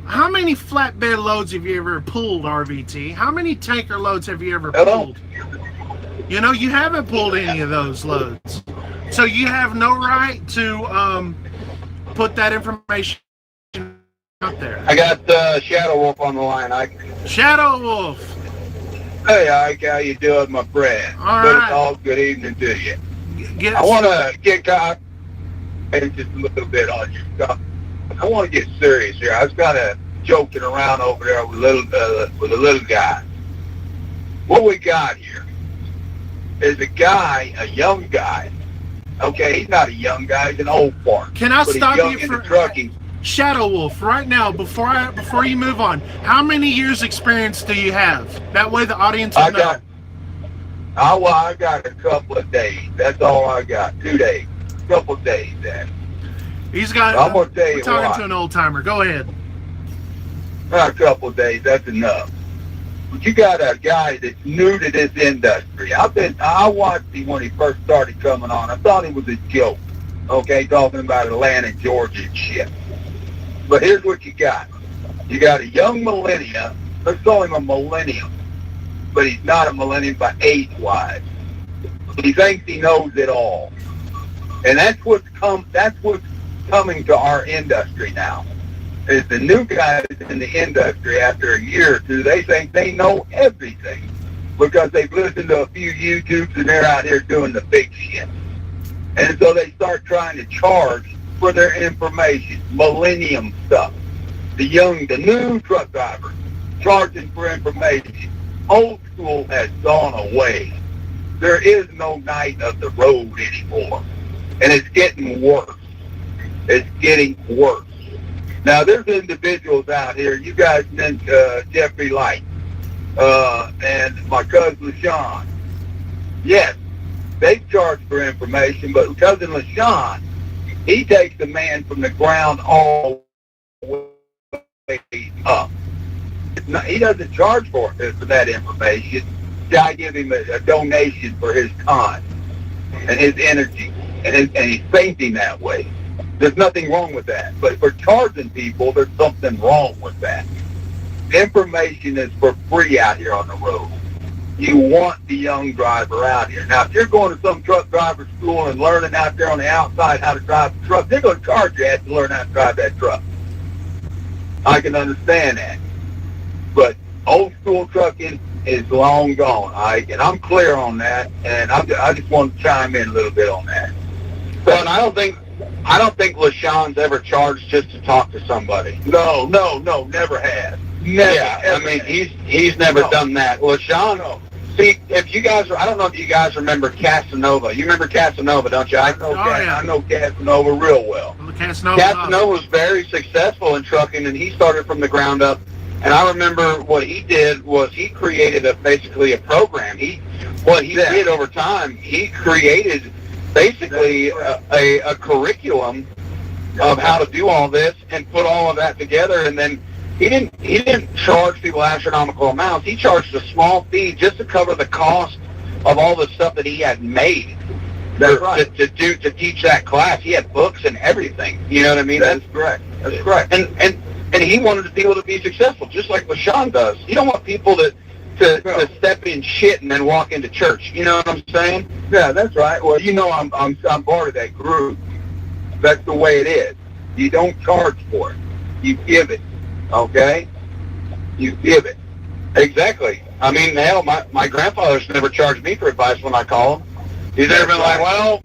How many flatbed loads have you ever pulled, RVT? How many tanker loads have you ever pulled? You know, you haven't pulled any of those loads. So you have no right to put that information out there. I got Shadow Wolf on the line, Ike. Shadow Wolf. Hey, Ike, how you doing, my friend? All good right. Good evening to you. I want to get caught just a little bit on your stuff. I want to get serious here. I was kind of joking around over there with a little guy. What we got here is a young guy. Okay, he's not a young guy; he's an old fart. Can I stop you for trucking? Shadow Wolf, right now, before you move on, how many years experience do you have? That way the audience will know. I got a couple of days. That's all I got. 2 days. Couple of days, then. He's got. I'm gonna tell you we're talking to an old timer. Go ahead. A couple of days. That's enough. But you got a guy that's new to this industry. I watched him when he first started coming on. I thought he was a joke. Okay, talking about Atlanta, Georgia and shit. But here's what you got. You got a young millennial. Let's call him a millennial. but he's not a millennium by age-wise. He thinks he knows it all. And that's what's coming to our industry now. Is the new guys in the industry, after a year or two, they think they know everything because they've listened to a few YouTubes and they're out here doing the big shit. And so they start trying to charge for their information, millennium stuff. The new truck driver charging for information. Old school has gone away. There is no night of the road anymore. And it's getting worse. It's getting worse. Now, there's individuals out here. You guys mentioned Jeffrey Light and my cousin LaShawn. Yes, they charge for information, but cousin LaShawn, he takes the man from the ground all the way up. He doesn't charge for that information. I give him a donation for his time and his energy, and he's thinking that way. There's nothing wrong with that. But for charging people, there's something wrong with that. Information is for free out here on the road. You want the young driver out here. Now, if you're going to some truck driver school and learning out there on the outside how to drive a truck, they're going to charge you to learn how to drive that truck. I can understand that. But old school trucking is long gone, and I'm clear on that, and I just want to chime in a little bit on that. Well, and I don't think LaShawn's ever charged just to talk to somebody. No, never has. Never. Yeah, I mean, he's never done that. LaShawn, see, if you guys, I don't know if you guys remember Casanova. You remember Casanova, don't you? I know Casanova real well. Casanova was very successful in trucking, and he started from the ground up. And I remember what he did was he created basically a program. What he did over time, he created basically a curriculum of how to do all this and put all of that together. And then he didn't charge people astronomical amounts. He charged a small fee just to cover the cost of all the stuff that he had made. That's right. To teach that class. He had books and everything. You know what I mean? That's correct. That's correct. And he wanted the people to be successful, just like LaShawn does. You don't want people to step in shit and then walk into church. You know what I'm saying? Yeah, that's right. Well, you know, I'm part of that group. That's the way it is. You don't charge for it. You give it. Okay? You give it. Exactly. I mean, hell, my grandfather's never charged me for advice when I call him. He's never been like, well,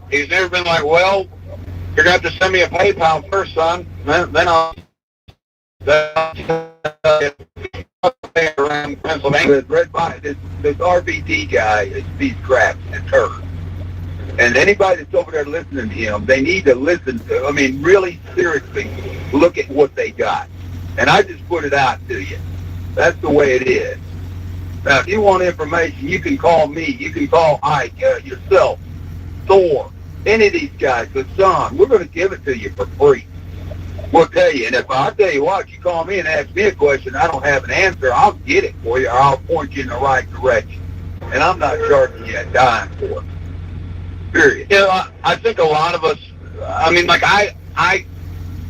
you're gonna have to send me a PayPal first, son. Then I'll around Pennsylvania. This RVD guy is these craps and turds. And anybody that's over there listening to him, they need to listen to, really seriously look at what they got. And I just put it out to you. That's the way it is. Now, if you want information, you can call me. You can call Ike, yourself, Thor, any of these guys. But, son, we're going to give it to you for free. We'll tell you, and if I tell you what, you call me and ask me a question, I don't have an answer, I'll get it for you, or I'll point you in the right direction. And I'm not charging you a dime for it. Period. You know, I think a lot of us,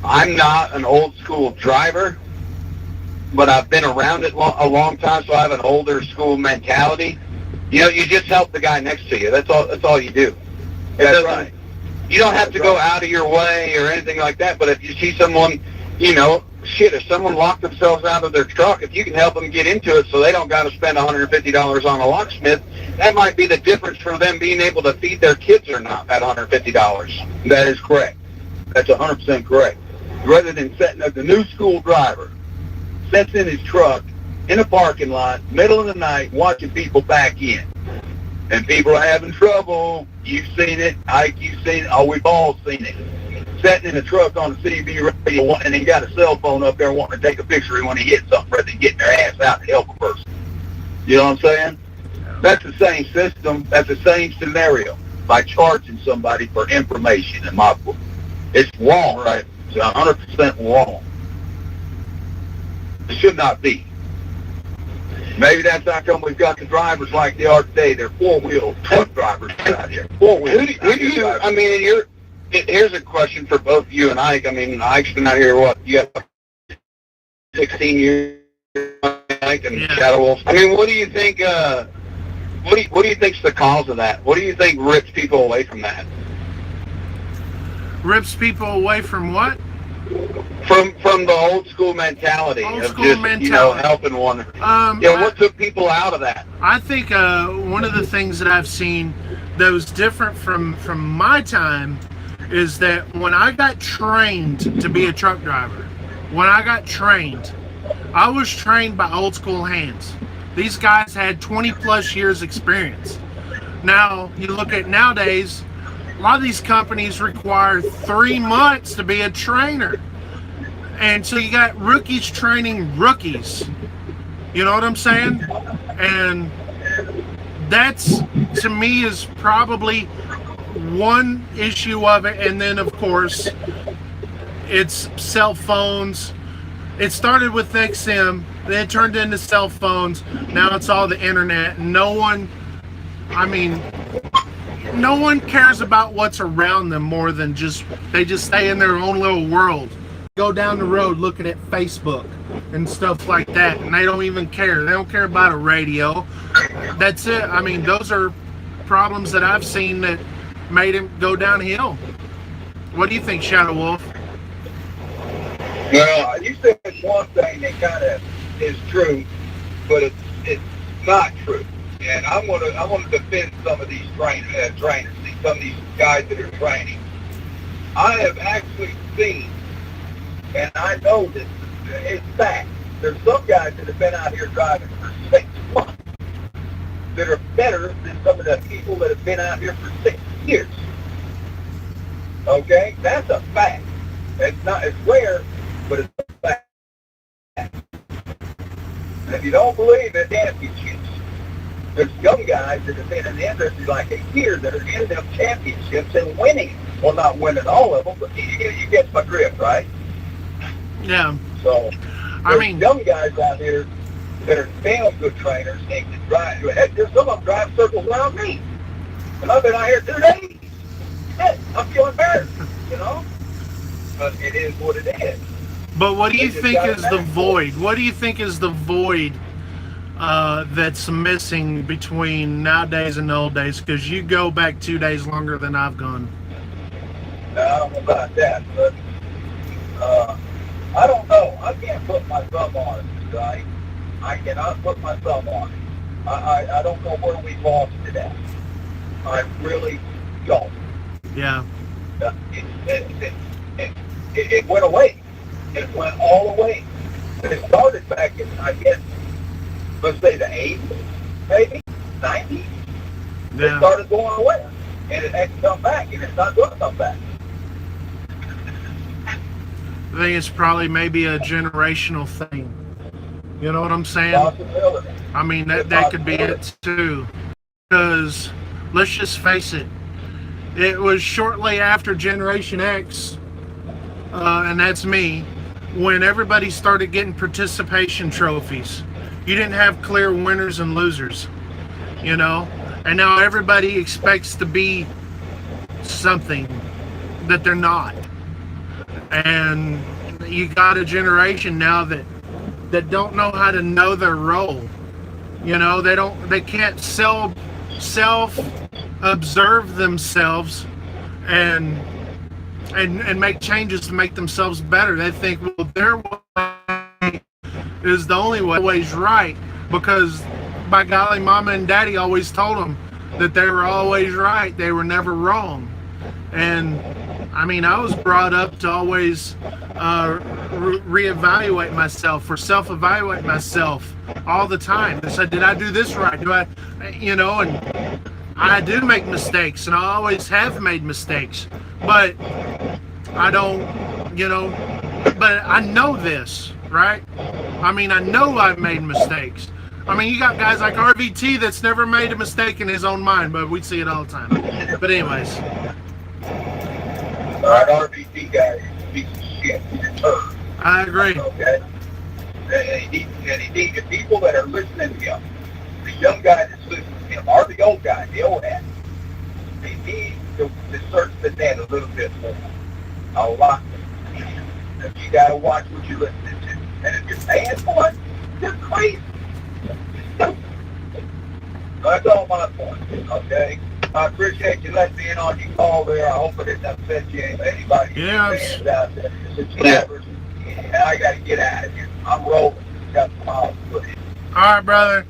I'm not an old school driver, but I've been around it a long time, so I have an older school mentality. You know, you just help the guy next to you. That's all you do. That's right. You don't have to go out of your way or anything like that, but if you see someone, if someone locked themselves out of their truck, if you can help them get into it so they don't got to spend $150 on a locksmith, that might be the difference for them being able to feed their kids or not, that $150. That is correct. That's 100% correct. Rather than setting up the new school driver, sits in his truck in a parking lot, middle of the night, watching people back in. And people are having trouble. You've seen it. Ike, you've seen it. Oh, we've all seen it. Sitting in a truck on the CB radio and he got a cell phone up there wanting to take a picture when he hits something rather than getting their ass out to help a person. You know what I'm saying? That's the same system. That's the same scenario by charging somebody for information in my book. It's wrong. Right? It's 100% wrong. It should not be. Maybe that's how come we've got the drivers like they are today. They're four-wheel truck drivers out here. Here's a question for both you and Ike. Ike's been out here, you got 16 years, Mike and Yeah. Shadow Wolf. I mean, what do you think? What do you think's the cause of that? What do you think rips people away from that? Rips people away from what? From the old school mentality Old of school just mentality. helping one. What took people out of that? I think one of the things that I've seen that was different from my time is that when I got trained to be a truck driver, I was trained by old school hands. These guys had 20 plus years experience. Now, you look at nowadays, a lot of these companies require 3 months to be a trainer. And so you got rookies training rookies. You know what I'm saying? And that's, to me, is probably one issue of it. And then, of course, it's cell phones. It started with XM, then it turned into cell phones. Now it's all the internet. No one cares about what's around them more than they just stay in their own little world. Go down the road looking at Facebook and stuff like that, and they don't even care. They don't care about a radio. That's it. I mean, those are problems that I've seen that made him go downhill. What do you think, Shadow Wolf? Well, you said one thing that kind of is true, but it's not true. And I want to defend some of these trainers, some of these guys that are training. I have actually seen, and I know this, it's fact, there's some guys that have been out here driving for 6 months that are better than some of the people that have been out here for 6 years. Okay? That's a fact. It's rare, but it's a fact. And if you don't believe it, championships. There's young guys that have been in the industry like a year that are in them championships and winning. Well, not winning all of them, but you get my drift, right? Yeah. So, I mean, young guys out here that are damn good trainers and can drive. There's some of them drive circles around me. And I've been out here 2 days. Hey, I'm feeling better, you know? But it is what it is. But what do you think is the void? What do you think is the void that's missing between nowadays and old days? Because you go back 2 days longer than I've gone. I don't know about that, but I don't know. I can't put my thumb on it, right? I cannot put my thumb on it. I don't know where we lost it at. I really don't. Yeah. It went away. It went all away. It started back in, I guess, let's say the 80s, maybe, 90s. Yeah. It started going away. And it hasn't come back, and it's not going to come back. I think it's probably maybe a generational thing. You know what I'm saying? Possibility. I mean, that could be it too. Because let's just face it, it was shortly after Generation X, and that's me, when everybody started getting participation trophies. You didn't have clear winners and losers, you know? And now everybody expects to be something that they're not. And you got a generation now that don't know how to know their role. You know, they can't self observe themselves and make changes to make themselves better. They think, well, their way is the only way, always right, because by golly, mama and daddy always told them that they were always right. They were never wrong. And I mean, I was brought up to always reevaluate myself or self-evaluate myself all the time. They said, did I do this right? Do I, you know, and I do make mistakes, and I always have made mistakes, but I don't, you know, but I know this, right? I mean, I know I've made mistakes. I mean, you got guys like RVT that's never made a mistake in his own mind, but we see it all the time. But anyways. That RVT guy is a piece of shit. He's a turd. I agree. Okay? And he needs the people that are listening to him. The young guy that's listening to him, or the old guy, the old ass. They need to search the net a little bit more. A lot. You got to watch what you're listening to. And if you're paying for it, you're crazy. That's all my point, okay? I appreciate you letting me in on your call there. I hope I didn't upset you. Anybody Yes. out there. It's whatever. And I got to get out of here. I'm rolling. Got some miles to put in. All right, brother.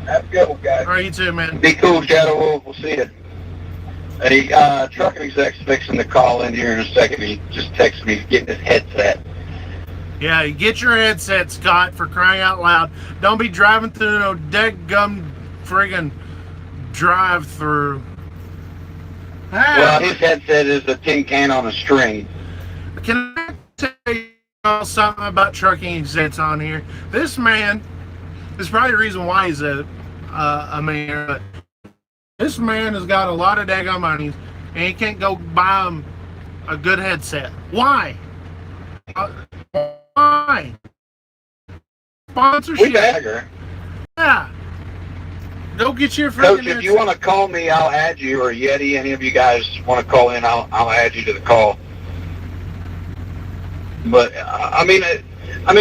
Have a good one, guys. All right, you too, man. Be cool, Shadow. We'll see you. Hey, trucking exec's fixing to call in here in a second. He just texted me getting his headset. Yeah, get your headset, Scott, for crying out loud. Don't be driving through no dead-gum friggin' drive-through. Well, his headset is a tin can on a string. Can I tell you something about trucking execs on here? This man, there's probably the reason why he's a man, but this man has got a lot of daggone money, and he can't go buy him a good headset. Why? Why? Sponsorship. We bagger. Yeah. Go get your friggin' Coach, if headset. you want to call me, I'll add you, or Yeti, any of you guys want to call in, I'll add you to the call. But, I mean,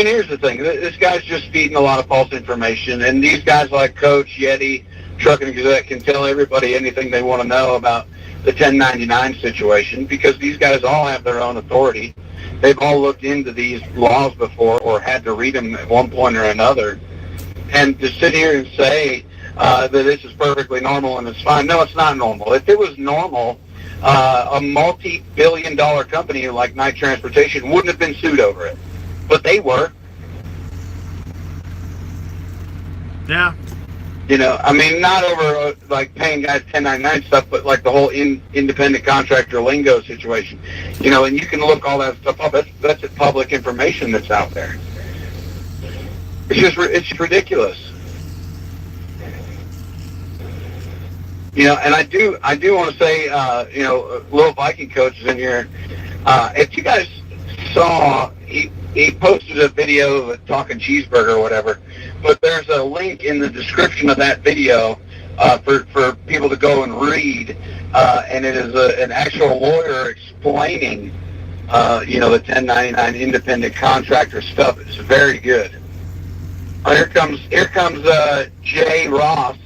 here's the thing. This guy's just feeding a lot of false information, and these guys like Coach, Yeti, Trucking Exec can tell everybody anything they want to know about the 1099 situation, because these guys all have their own authority. They've all looked into these laws before or had to read them at one point or another. And to sit here and say that this is perfectly normal and it's fine, no, it's not normal. If it was normal, a multi-billion-dollar company like Knight Transportation wouldn't have been sued over it. But they were. Yeah. You know, I mean, not over like paying guys 1099 stuff, but like the whole independent contractor lingo situation. You know, and you can look all that stuff up. That's public information that's out there. It's ridiculous. You know, and I do want to say, you know, little Viking coaches in here. If you guys saw, he posted a video of a talking cheeseburger or whatever. But there's a link in the description of that video for people to go and read, and it is an actual lawyer explaining, you know, the 1099 independent contractor stuff. It's very good. Here comes Jay Ross,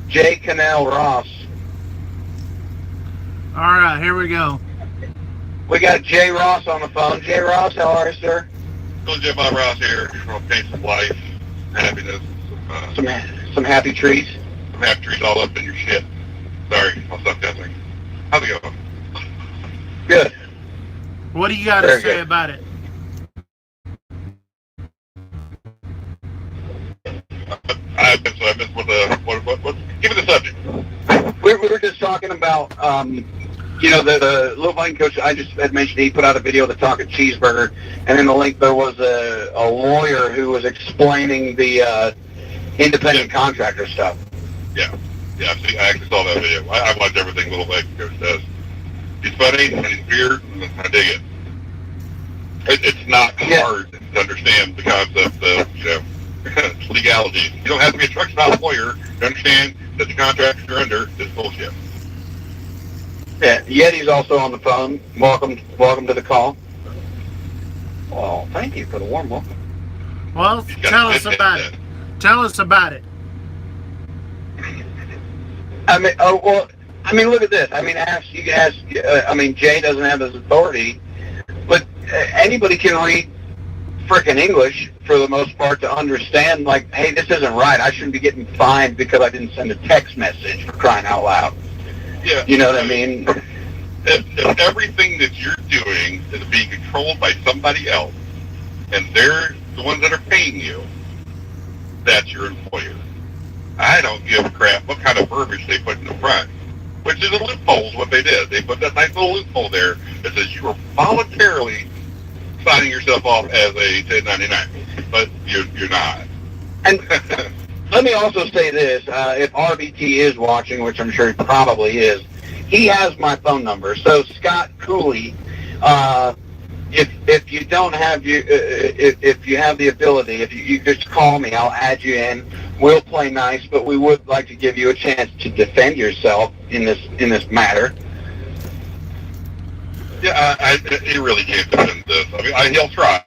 Jay Cannell Ross. All right, here we go. We got Jay Ross on the phone. Jay Ross, how are you, sir? Hello, Jim Bob Ross here from Paints of Life. Happiness. Some happy trees. Some happy trees all up in your shit. Sorry, I'll stop guessing. How's it going? Good. What do you got to Very say good. about it? I've been with what? Give me the subject. We were just talking about, you know, the little Viking coach I just had mentioned, he put out a video of the talking cheeseburger, and in the link there was a lawyer who was explaining the independent contractor stuff. Yeah, I actually saw that video. I watch everything little Viking coach does. He's funny and he's weird, and I dig it. It's not hard to understand the concept of, you know, legality. You don't have to be a truck stop lawyer to understand that the contract you're under is bullshit. Yeah, Yeti's also on the phone. Welcome to the call. Well, thank you for the warm welcome. Well, tell us about it. Tell us about it. I mean, look at this. I mean, I mean, Jay doesn't have his authority, but anybody can read frickin' English for the most part to understand, like, hey, this isn't right. I shouldn't be getting fined because I didn't send a text message, for crying out loud. Yeah. You know what I mean? If everything that you're doing is being controlled by somebody else, and they're the ones that are paying you, that's your employer. I don't give a crap what kind of verbiage they put in the front, which is a loophole is what they did. They put that nice little loophole there that says you are voluntarily signing yourself off as a 1099, but you're not. And let me also say this, if RBT is watching, which I'm sure he probably is, he has my phone number. So Scott Cooley, if you don't have if you have the ability, if you just call me, I'll add you in. We'll play nice, but we would like to give you a chance to defend yourself in this matter. Yeah, he really can't defend this. I mean, he'll try.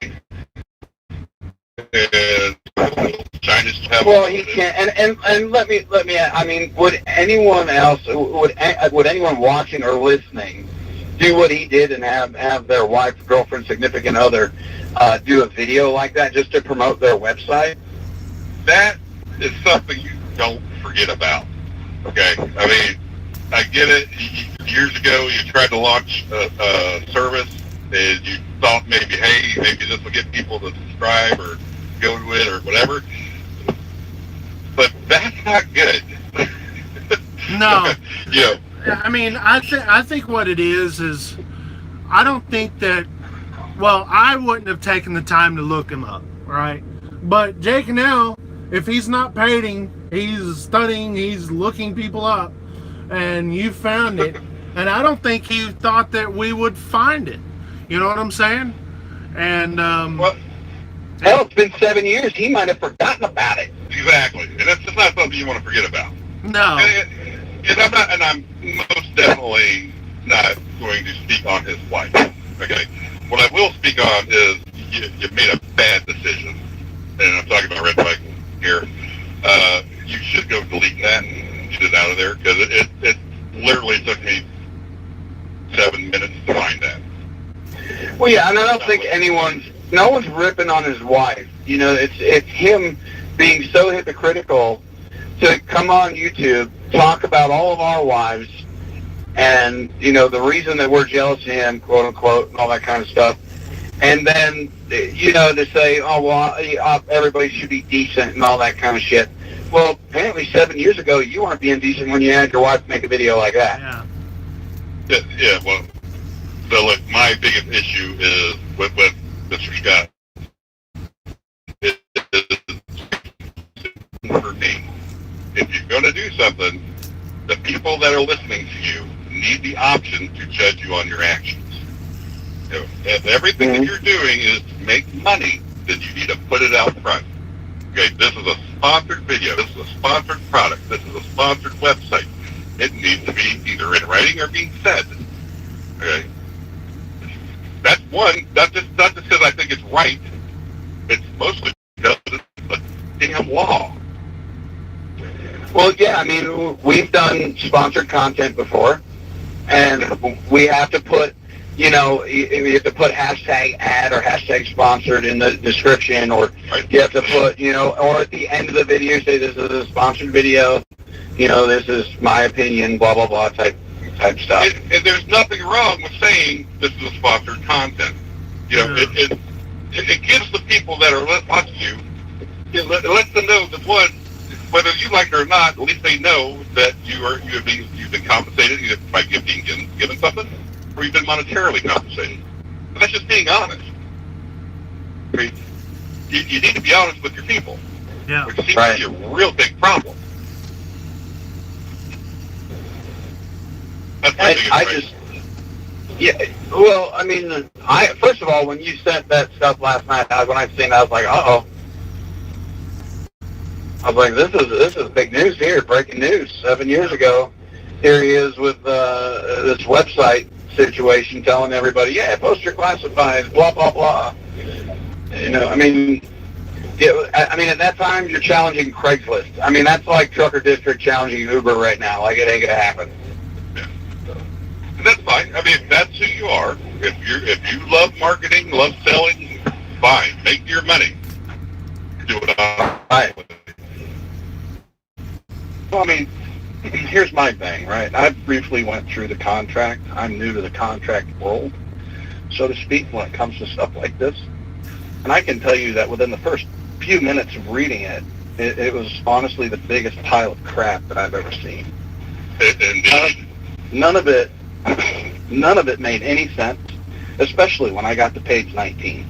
and China's have. Well, he can't. And let me. I mean, would anyone else? Would anyone watching or listening do what he did and have their wife, girlfriend, significant other do a video like that just to promote their website? That is something you don't forget about. Okay, I mean, I get it. Years ago, you tried to launch a service, and you thought maybe this will get people to subscribe or go to it or whatever. But that's not good. No. Yeah. I mean, I think what it is I don't think that. Well, I wouldn't have taken the time to look him up, right? But Jake Nell, if he's not paid, he's studying, he's looking people up, and you found it. And I don't think he thought that we would find it. You know what I'm saying? And well, hell, it's been 7 years. He might have forgotten about it. exactly, and that's just not something you want to forget about. no. And I'm most definitely not going to speak on his wife. Okay, what I will speak on is you made a bad decision, and I'm talking about Red Viking here. You should go delete that and get it out of there, because it literally took me 7 minutes to find that. Well, yeah, and I don't think no one's ripping on his wife. You know, it's him being so hypocritical to come on YouTube, talk about all of our wives, and, you know, the reason that we're jealous of him, quote unquote, and all that kind of stuff. And then, you know, to say, oh, well, everybody should be decent and all that kind of shit. Well, apparently 7 years ago, you weren't being decent when you had your wife make a video like that. Yeah. Well, so look, my biggest issue is with Mr. Scott. It is for me. If you're going to do something, the people that are listening to you need the option to judge you on your actions. You know, if everything that you're doing is to make money, then you need to put it out front. Okay, this is a sponsored video. This is a sponsored product. This is a sponsored website. It needs to be either in writing or being said. Okay, that's one. Not just because I think it's right. It's mostly because it's a damn law. Well, yeah, I mean, we've done sponsored content before, and we have to put, you know, you have to put hashtag ad or hashtag sponsored in the description, or you have to put, you know, or at the end of the video say this is a sponsored video, you know, this is my opinion, blah, blah, blah, type stuff. And there's nothing wrong with saying this is a sponsored content. You know, it gives the people that are watching you, it lets them know that, one, whether you like it or not, at least they know that you've been compensated either by being given something, or you've been monetarily compensated. And that's just being honest. I mean, you need to be honest with your people, which seems to be a real big problem. That's my biggest well, I mean, first of all, when you sent that stuff last night, when I seen it, I was like, uh-oh. I was like, this is big news here, breaking news. 7 years ago, here he is with this website situation telling everybody, yeah, post your classifieds, blah, blah, blah. You know, I mean, at that time, you're challenging Craigslist. I mean, that's like Trucker District challenging Uber right now. Like, it ain't going to happen. Yeah. And that's fine. I mean, if that's who you are, if you love marketing, love selling, fine. Make your money. Do it all right. Well, I mean, here's my thing, right? I briefly went through the contract. I'm new to the contract world, so to speak, when it comes to stuff like this. And I can tell you that within the first few minutes of reading it, it was honestly the biggest pile of crap that I've ever seen. None of it made any sense, especially when I got to page 19.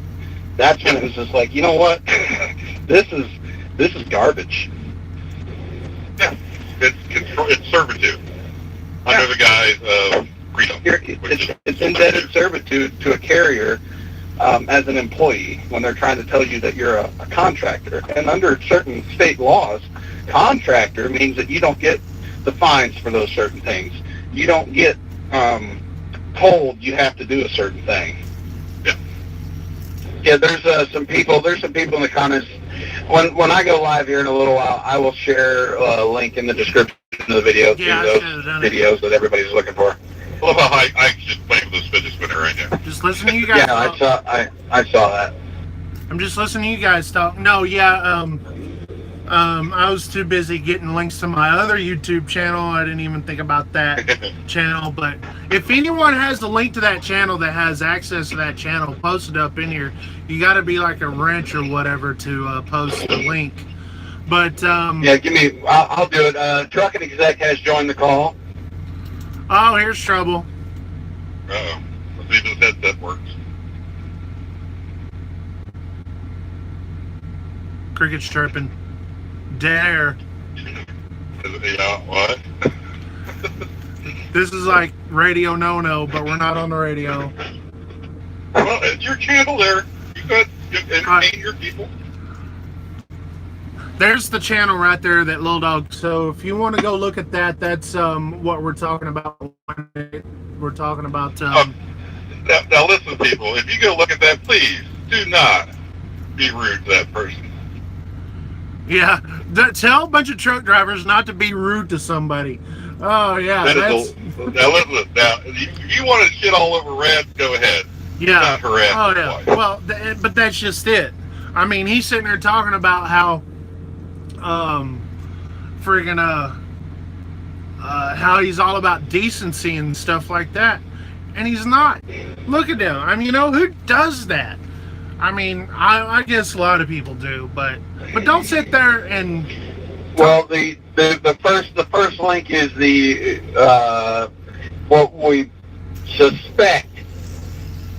That's when it was just like, you know what? This is garbage. Yeah, it's servitude under the guise of freedom. It's indebted servitude to a carrier as an employee when they're trying to tell you that you're a contractor. And under certain state laws, contractor means that you don't get the fines for those certain things. You don't get told you have to do a certain thing. Yeah. Yeah, there's some people in the comments. When I go live here in a little while, I will share a link in the description of the video Yeah, to those videos that everybody's looking for. Well, I just playing with this fidget spinner right now. Just listen to you guys. Yeah, I saw that. I'm just listening to you guys talk. No, yeah, I was too busy getting links to my other YouTube channel. I didn't even think about that channel. But if anyone has the link to that channel that has access to that channel, post it up in here. You got to be like a wrench or whatever to post the link. But yeah, I'll do it. Trucking Exec has joined the call. Oh, here's trouble. Uh-oh. Let's see if this headset works. Cricket's chirping. Dead air. Yeah, what? This is like radio no-no, but we're not on the radio. Well, it's your channel there. You could entertain your people. There's the channel right there, that little dog. So if you want to go look at that, that's what we're talking about. We're talking about. Now listen, people. If you go look at that, please do not be rude to that person. Yeah, tell a bunch of truck drivers not to be rude to somebody. Oh yeah, now listen. Now, if you want to shit all over Red, go ahead. Yeah. Not harass Oh his yeah. wife. Well, but that's just it. I mean, he's sitting there talking about how, how he's all about decency and stuff like that, and he's not. Look at him. I mean, who does that? I mean, I guess a lot of people do, but don't sit there and. Well, the first link is the what we suspect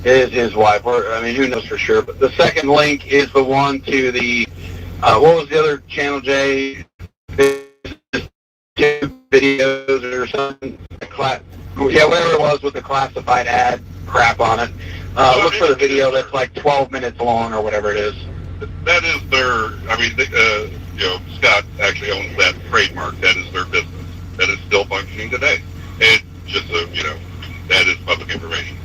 is his wife. Who knows for sure? But the second link is the one to the what was the other channel, Jay? Videos or something. Yeah, whatever it was with the classified ad crap on it. Look for the video that's like 12 minutes long or whatever it is. That is their. Scott actually owns that trademark. That is their business. That is still functioning today. And just that is public information.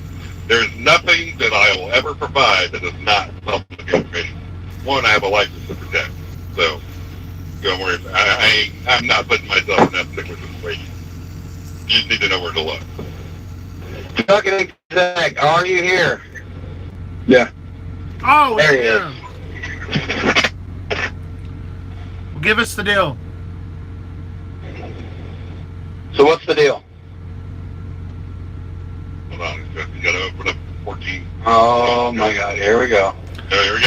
There's nothing that I will ever provide that is not public information. One, I have a license to protect. So, don't worry. I'm not putting myself in that particular situation. You just need to know where to look. Trucking Exec, are you here? Yeah. Oh, there he yeah. is. Give us the deal. So what's the deal? Hold on. You got to open up 14. Oh my God! Here we go. Here we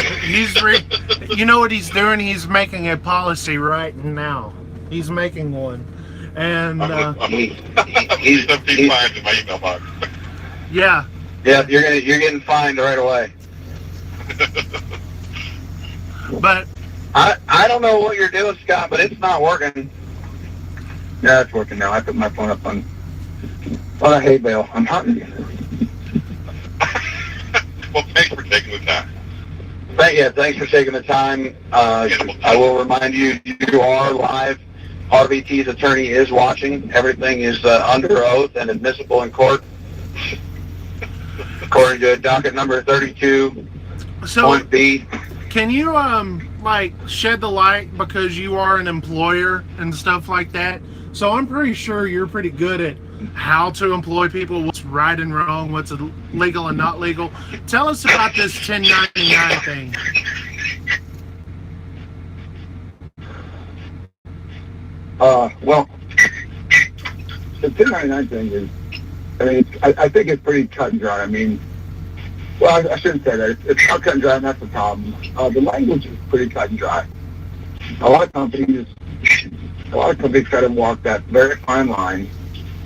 go. You know what he's doing? He's making a policy right now. He's making one, and he's 17 fines in my email box. yeah. Yeah, you're getting fined right away. But I don't know what you're doing, Scott, but it's not working. Yeah, it's working now. I put my phone up on a hay bale. I'm hunting. Well, thanks for taking the time. Thanks for taking the time. I will remind you, you are live. RVT's attorney is watching. Everything is under oath and admissible in court, according to docket number 32. so Point B. can you shed the light, because you are an employer and stuff like that? So I'm pretty sure you're pretty good at how to employ people, what's right and wrong, what's legal and not legal. Tell us about this 1099 thing. Well, the 1099 thing is, I think it's pretty cut and dry. Well, I shouldn't say that. It's not cut and dry, and that's the problem. The language is pretty cut and dry. A lot of companies try to walk that very fine line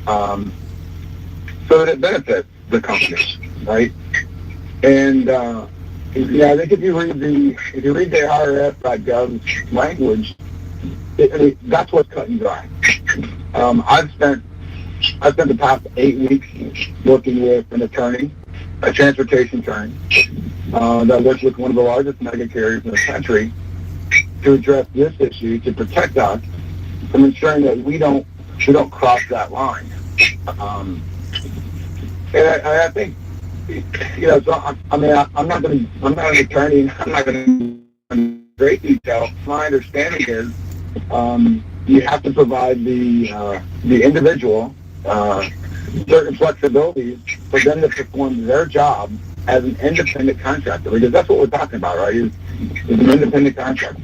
so that it benefits the companies, right? And I think if you read the IRS.gov language, that's what's cut and dry. I've spent the past 8 weeks working with an attorney, a transportation attorney, that works with one of the largest mega carriers in the country to address this issue, to protect us from ensuring that we don't cross that line. And I think So I'm not an attorney. I'm not going to go in great detail. My understanding is you have to provide the individual certain flexibilities for them to perform their job as an independent contractor, because that's what we're talking about, right? Is an independent contractor.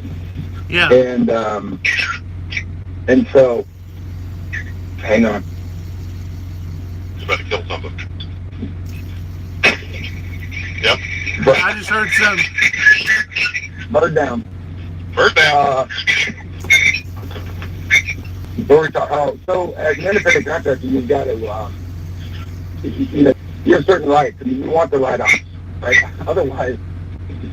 Yeah. And so, hang on. He's about to kill something. Yep. I just heard some. Bird down. Bird down. So as an independent contractor, you've got to, you have certain rights. I mean, you want the write-offs, right? Otherwise,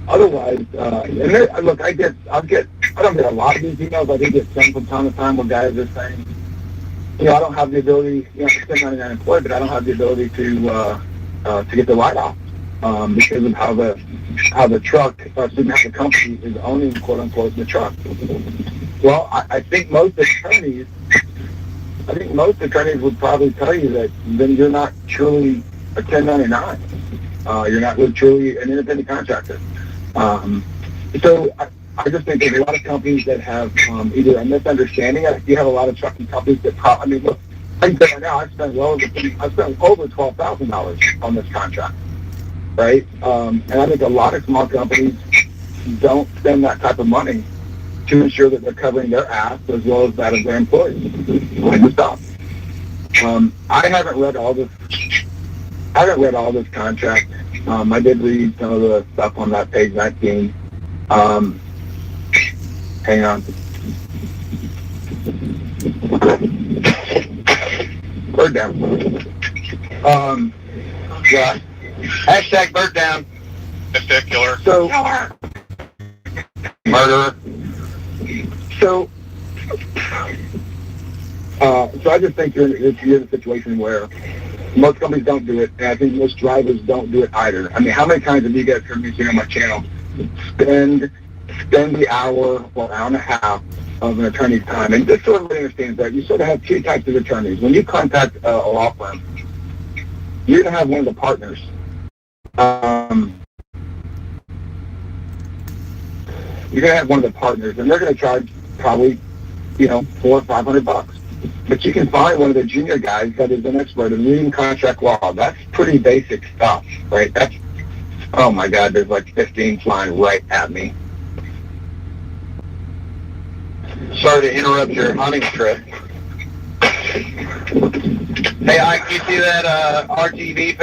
and look, I don't get a lot of these emails. I do get some from time to time where guys are saying, I don't have the ability, I'm still 1099 employed, but I don't have the ability to get the write-off because of how the truck, or how the company is owning, quote unquote, the truck. Well, I think most attorneys would probably tell you that then you're not truly a 1099. You're not really truly an independent contractor. So I just think there's a lot of companies that have either a misunderstanding. You have a lot of trucking companies that look, I can tell you right now, I spent over $12,000 on this contract, right? And I think a lot of small companies don't spend that type of money to ensure that they're covering their ass as well as that of their employees. Just stop. I haven't read all this contract. I did read some of the stuff on that page 19. Hang on. Bird down. Yeah. Hashtag bird down. Hashtag killer. So, murderer. So I just think you're in a situation where most companies don't do it, and I think most drivers don't do it either. I mean, how many times have you guys heard me say on my channel, spend the hour or hour and a half of an attorney's time? And just so everybody understands that, you sort of have two types of attorneys. When you contact a law firm, you're going to have one of the partners. You're going to have one of the partners, and they're going to charge probably, $400 or $500. But you can find one of the junior guys that is an expert in reading contract law. That's pretty basic stuff, right? Oh my God, there's like 15 flying right at me. Sorry to interrupt your hunting trip. Hey, Ike, you see that RBT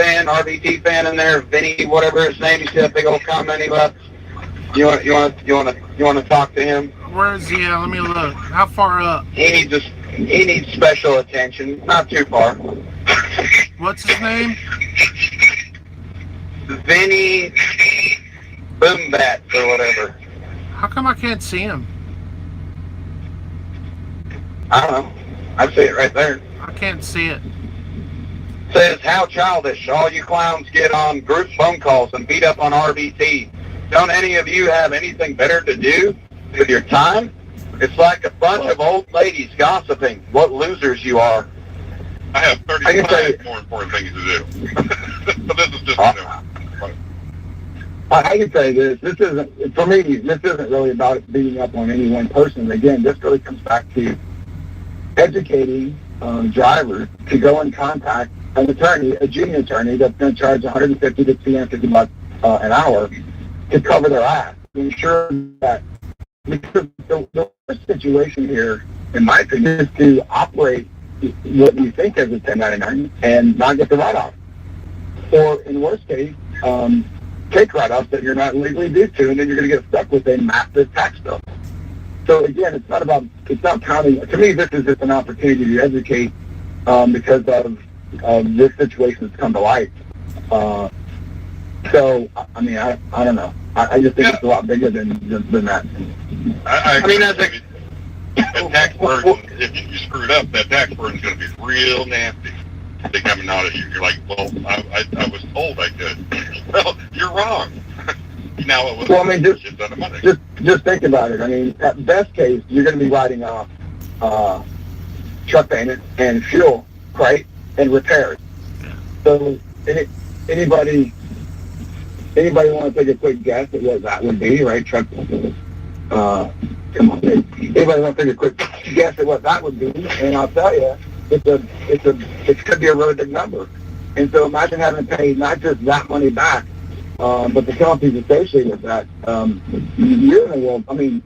fan in there, Vinny, whatever his name? You see that big old comment he left? You want to talk to him? Where is he at? Let me look. How far up? He needs special attention. Not too far. What's his name? Vinny Boombats or whatever. How come I can't see him? I don't know. I see it right there. I can't see it. Says, how childish. All you clowns get on group phone calls and beat up on RBT. Don't any of you have anything better to do with your time? It's like a bunch of old ladies gossiping. What losers you are. I have 35 more important things to do. But this is just, I can say this. This isn't, for me, this isn't really about beating up on any one person. Again, this really comes back to educating drivers to go and contact an attorney, a junior attorney that's going to charge $150 to $250 an hour to cover their ass. To ensure that, because the worst situation here, in my opinion, is to operate what you think is a 1099 and not get the write-off. Or, in worst case, take write-offs that you're not legally due to, and then you're going to get stuck with a massive tax bill. So again, it's not counting. To me, this is just an opportunity to educate because of this situation that's come to light. So, I mean, I don't know. I just think it's a lot bigger than that. I mean, I think that tax burden, if you screwed up, that tax burden is going to be real nasty. They coming out at you. You're like, well, I was told I could. Well, you're wrong. Now it was shit ton of money. Just think about it. I mean, at best case, you're going to be writing off truck payment and fuel, right, and repairs. So anybody Anybody want to take a quick guess at what that would be, right? Truck, come on, Dave. Anybody want to take a quick guess at what that would be? And I'll tell you, it could be a really big number. And so imagine having to pay not just that money back, but the penalties associated with that. You're in the world. I mean,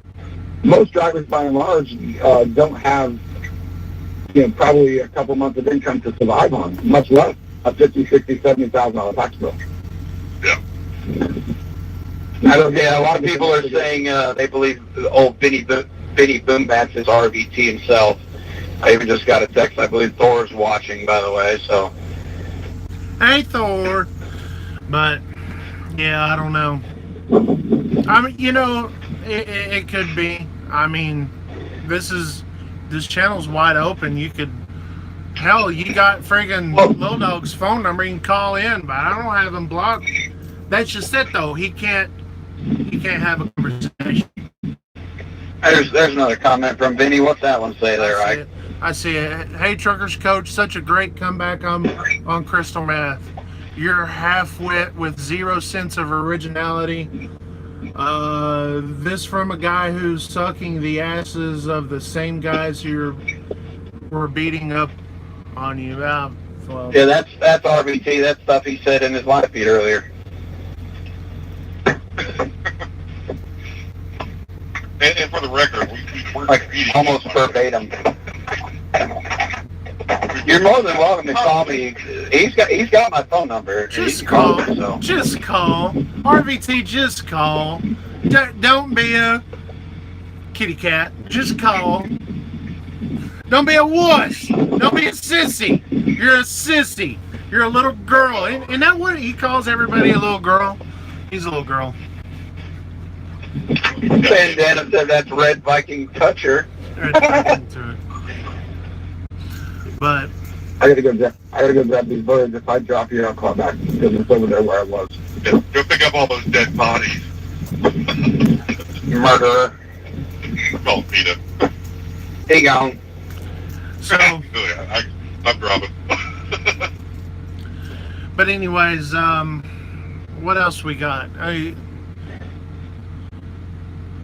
most drivers, by and large, don't have, probably a couple months of income to survive on, much less a $50,000, $60,000, $70,000 tax bill. Yeah. Yeah, a lot of people are saying they believe the old Benny Boombatch is RVT himself. I even just got a text. I believe Thor's watching, by the way. So, Hey, Thor. But yeah, I don't know. I mean, it could be. I mean, this channel's wide open. You could, hell, you got friggin' Lil Dog's phone number. You can call in, but I don't have him blocked. That's just it, though. He can't have a conversation. there's another comment from Vinny. What's that one say there, Ike? I see it. Hey, Truckers Coach, such a great comeback on Crystal Meth. You're half-wit with 0 sense of originality. This from a guy who's sucking the asses of the same guys who were beating up on you. Well, Yeah, that's RVT. That's stuff he said in his live feed earlier. And for the record, we're Like competing. almost verbatim. You're more than welcome to call me. He's got my phone number. just He call. called me, so. Just call. RVT, just call. Don't be a kitty cat. Just call. Don't be a wuss. Don't be a sissy. You're a sissy. You're a little girl. Isn't that what he calls everybody, a little girl? He's a little girl. Bandana said that's Red Viking Toucher. But I gotta go grab these birds. If I drop here, I'll call back because it's over there where I was. Go pick up all those dead bodies. Murderer. Call PETA. He gone. so, I'm dropping. but anyways, what else we got? I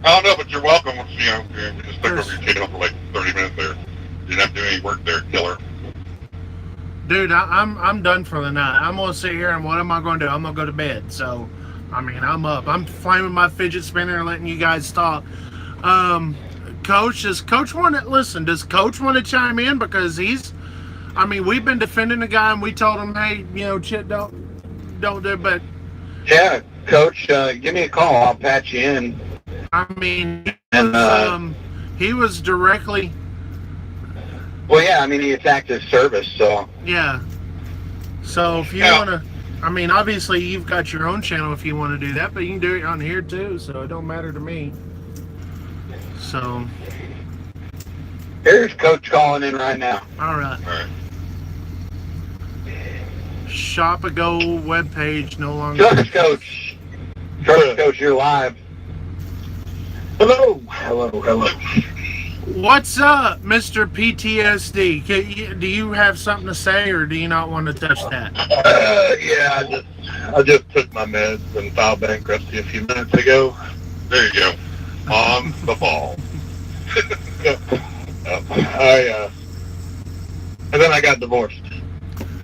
don't know, but you're welcome. We just stuck over your channel for like 30 minutes there. You didn't have to do any work there, killer. Dude, I'm done for the night. I'm gonna sit here and what am I gonna do? I'm gonna go to bed. So, I mean, I'm up. I'm flaming my fidget spinner and letting you guys talk. Coach, does Coach want to chime in? Because we've been defending the guy and we told him, hey, Chit, don't do it. But Yeah, Coach, give me a call. I'll patch you in. I mean, And he was directly. well, yeah, he attacked his service, so. Yeah. So if you want to, obviously you've got your own channel if you want to do that, but you can do it on here too, so it don't matter to me. So. Here's Coach calling in right now. All right. All right. Shop a Go webpage no longer. Truckers Coach. Truckers Coach, you're live. Hello. What's up, Mr. PTSD? Do you have something to say, or do you not want to touch that? Yeah, I just took my meds and filed bankruptcy a few minutes ago. There you go. On the ball. And then I got divorced.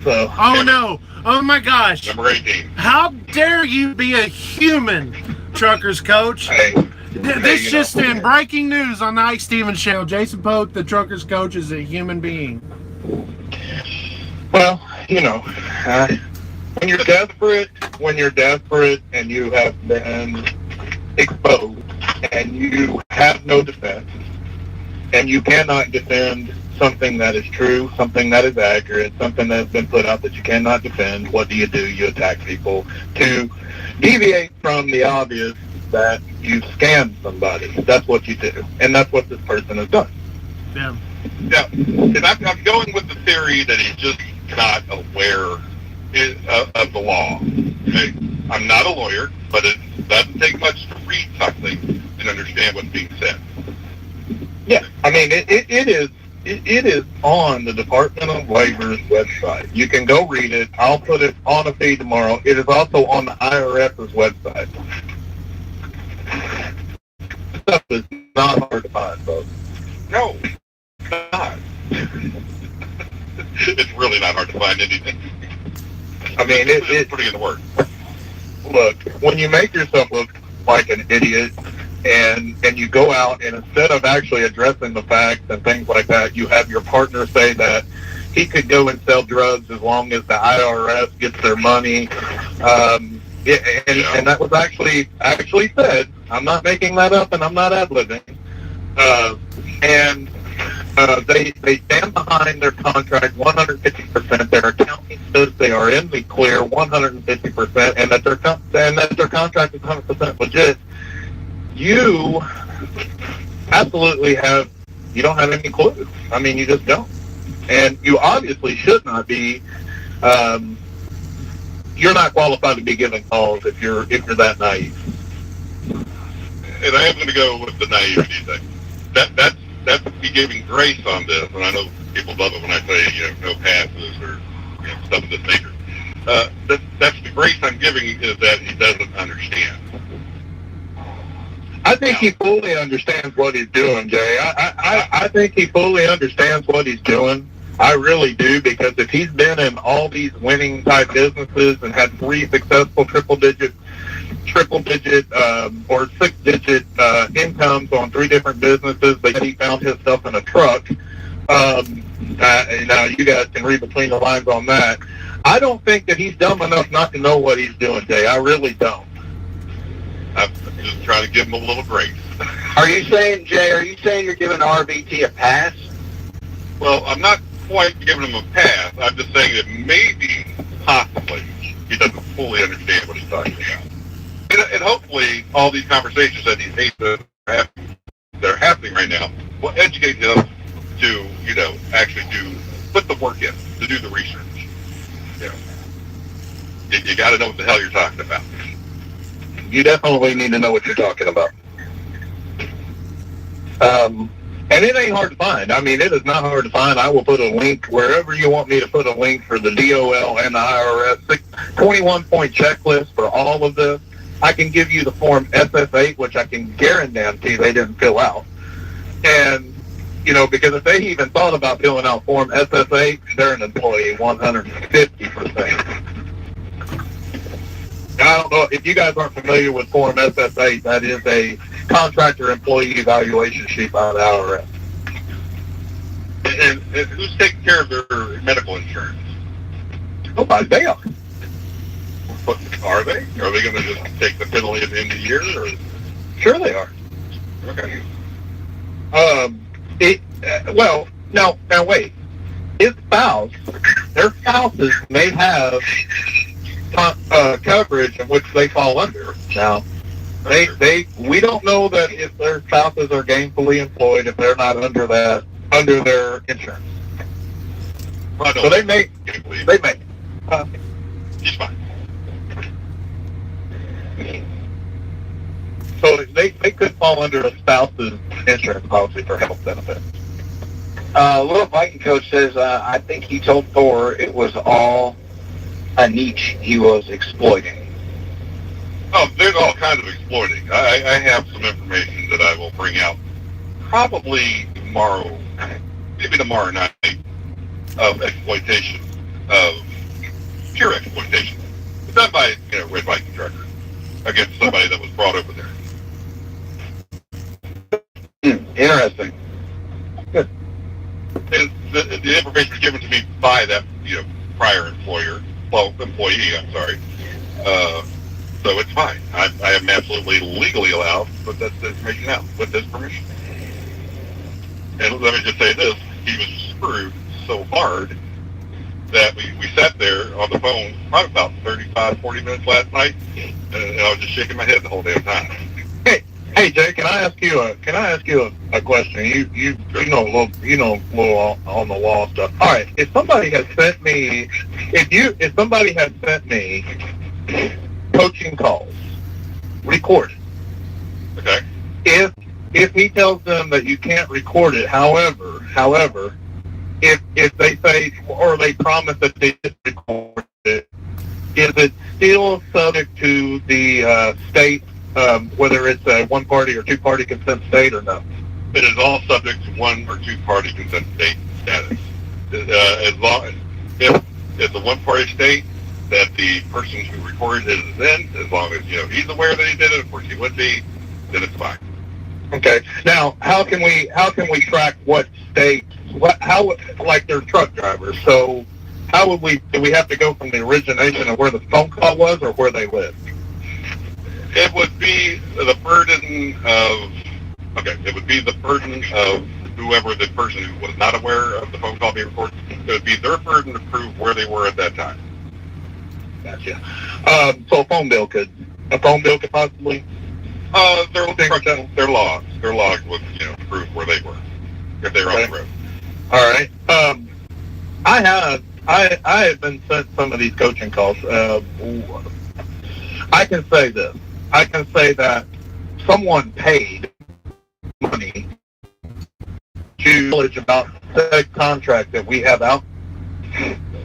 So. Oh no! Oh my gosh! Number 18. How dare you be a human, Truckers Coach? Hey, This just in, breaking news on the Ike Stevens channel. Jason Pope, the Truckers Coach, is a human being. Well, when you're desperate and you have been exposed and you have no defense and you cannot defend something that is true, something that is accurate, something that has been put out that you cannot defend, what do? You attack people to deviate from the obvious that you scam somebody. That's what you do. And that's what this person has done. Yeah. Yeah, and I'm going with the theory that he's just not aware of the law. Okay? I'm not a lawyer, but it doesn't take much to read something and understand what's being said. Yeah, it is it is on the Department of Labor's website. You can go read it. I'll put it on a feed tomorrow. It is also on the IRS's website. This stuff is not hard to find, folks. No, it's not. It's really not hard to find anything. I mean, It's putting in the work. Look, when you make yourself look like an idiot and you go out and instead of actually addressing the facts and things like that, you have your partner say that he could go and sell drugs as long as the IRS gets their money. And that was actually said. I'm not making that up and I'm not ad-libbing. They stand behind their contract 150%. Their accounting says they are in the clear 150%, and that their contract is 100% legit. You absolutely you don't have any clue. I mean, you just don't, and you obviously should not be. You're not qualified to be giving calls if you're that naive. And I am going to go with the naivety thing. That's me giving grace on this, and I know people love it when I say, no passes or stuff of this nature. That's the grace I'm giving is that he doesn't understand. I think he fully understands what he's doing, Jay. I think he fully understands what he's doing. I really do, because if he's been in all these winning type businesses and had 3 successful triple digit or 6-digit incomes on 3 different businesses, but he found himself in a truck. Now you guys can read between the lines on that. I don't think that he's dumb enough not to know what he's doing, Jay. I really don't. I'm just trying to give him a little grace. Are you saying, Jay, you're giving RBT a pass? Well, I'm not quite giving him a pass. I'm just saying that maybe, possibly, he doesn't fully understand what he's talking about. And hopefully, all these conversations that he hates that are happening right now will educate him to, actually put the work in, to do the research. You got to know what the hell you're talking about. You definitely need to know what you're talking about. And it ain't hard to find. I mean, it is not hard to find. I will put a link wherever you want me to put a link for the DOL and the IRS 21-point checklist for all of this. I can give you the form SS8, which I can guarantee they didn't fill out. And, because if they even thought about filling out form SS8, they're an employee 150%. I don't know if you guys aren't familiar with form SS8. That is a contractor employee evaluation sheet by the IRS. And who's taking care of their medical insurance? Nobody. They are. But are they? Are they going to just take the penalty at the end of the year? Or? Sure they are. Okay. Now wait. Their spouses may have coverage in which they fall under. Now, we don't know that if their spouses are gainfully employed, if they're not under their insurance. Well, so they may. He's fine. So they could fall under a spouse's insurance policy for health benefits. Little Viking coach says, I think he told Thor it was all a niche he was exploiting. Oh, there's all kinds of exploiting. I have some information that I will bring out probably tomorrow, maybe tomorrow night, of exploitation, of pure exploitation. It's done by, Red Viking Truckers against somebody that was brought over there. Interesting. Good. And the information was given to me by that, prior employee, I'm sorry. So it's fine. I am absolutely legally allowed to put that information out with his permission. And let me just say this, he was screwed so hard that we sat there on the phone probably about 35, 40 minutes last night, and I was just shaking my head the whole damn time. Hey, Jay, can I ask you a question? You know a little on the law stuff. All right, if somebody had sent me coaching calls recorded, Okay. if if he tells them that you can't record it, however, if they say or they promise that they did record it, is it still subject to the state, whether it's a one-party or two-party consent state or no? It is all subject to one or two party consent state status. As long if it's a one party state that the person who recorded it is in, as long as he's aware that he did it, of course he would be, then it's fine. Okay. Now, how can we track what states? Like they're truck drivers. So how would do we have to go from the origination of where the phone call was or where they lived? It would be the burden of. Okay, it would be the burden of whoever the person who was not aware of the phone call being recorded. It would be their burden to prove where they were at that time. Gotcha. So a phone bill could possibly. Their logs would prove where they were if they were on the road. All right. I have been sent some of these coaching calls. I can say this. I can say that someone paid money to knowledge about the contract that we have out.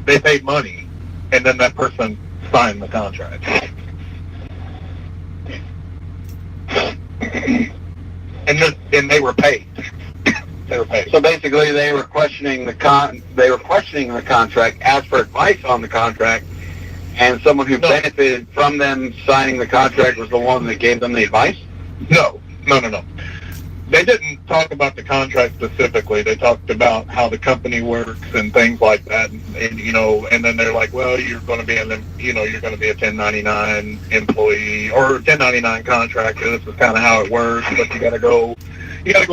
They paid money, and then that person signed the contract. And they were paid. They were paid. So basically, they were questioning the contract, asked for advice on the contract, and someone who benefited from them signing the contract was the one that gave them the advice? No. They didn't talk about the contract specifically. They talked about how the company works and things like that. And then they're like, well, you're going to be you're going to be a 1099 employee or 1099 contractor. This is kind of how it works, but you got to go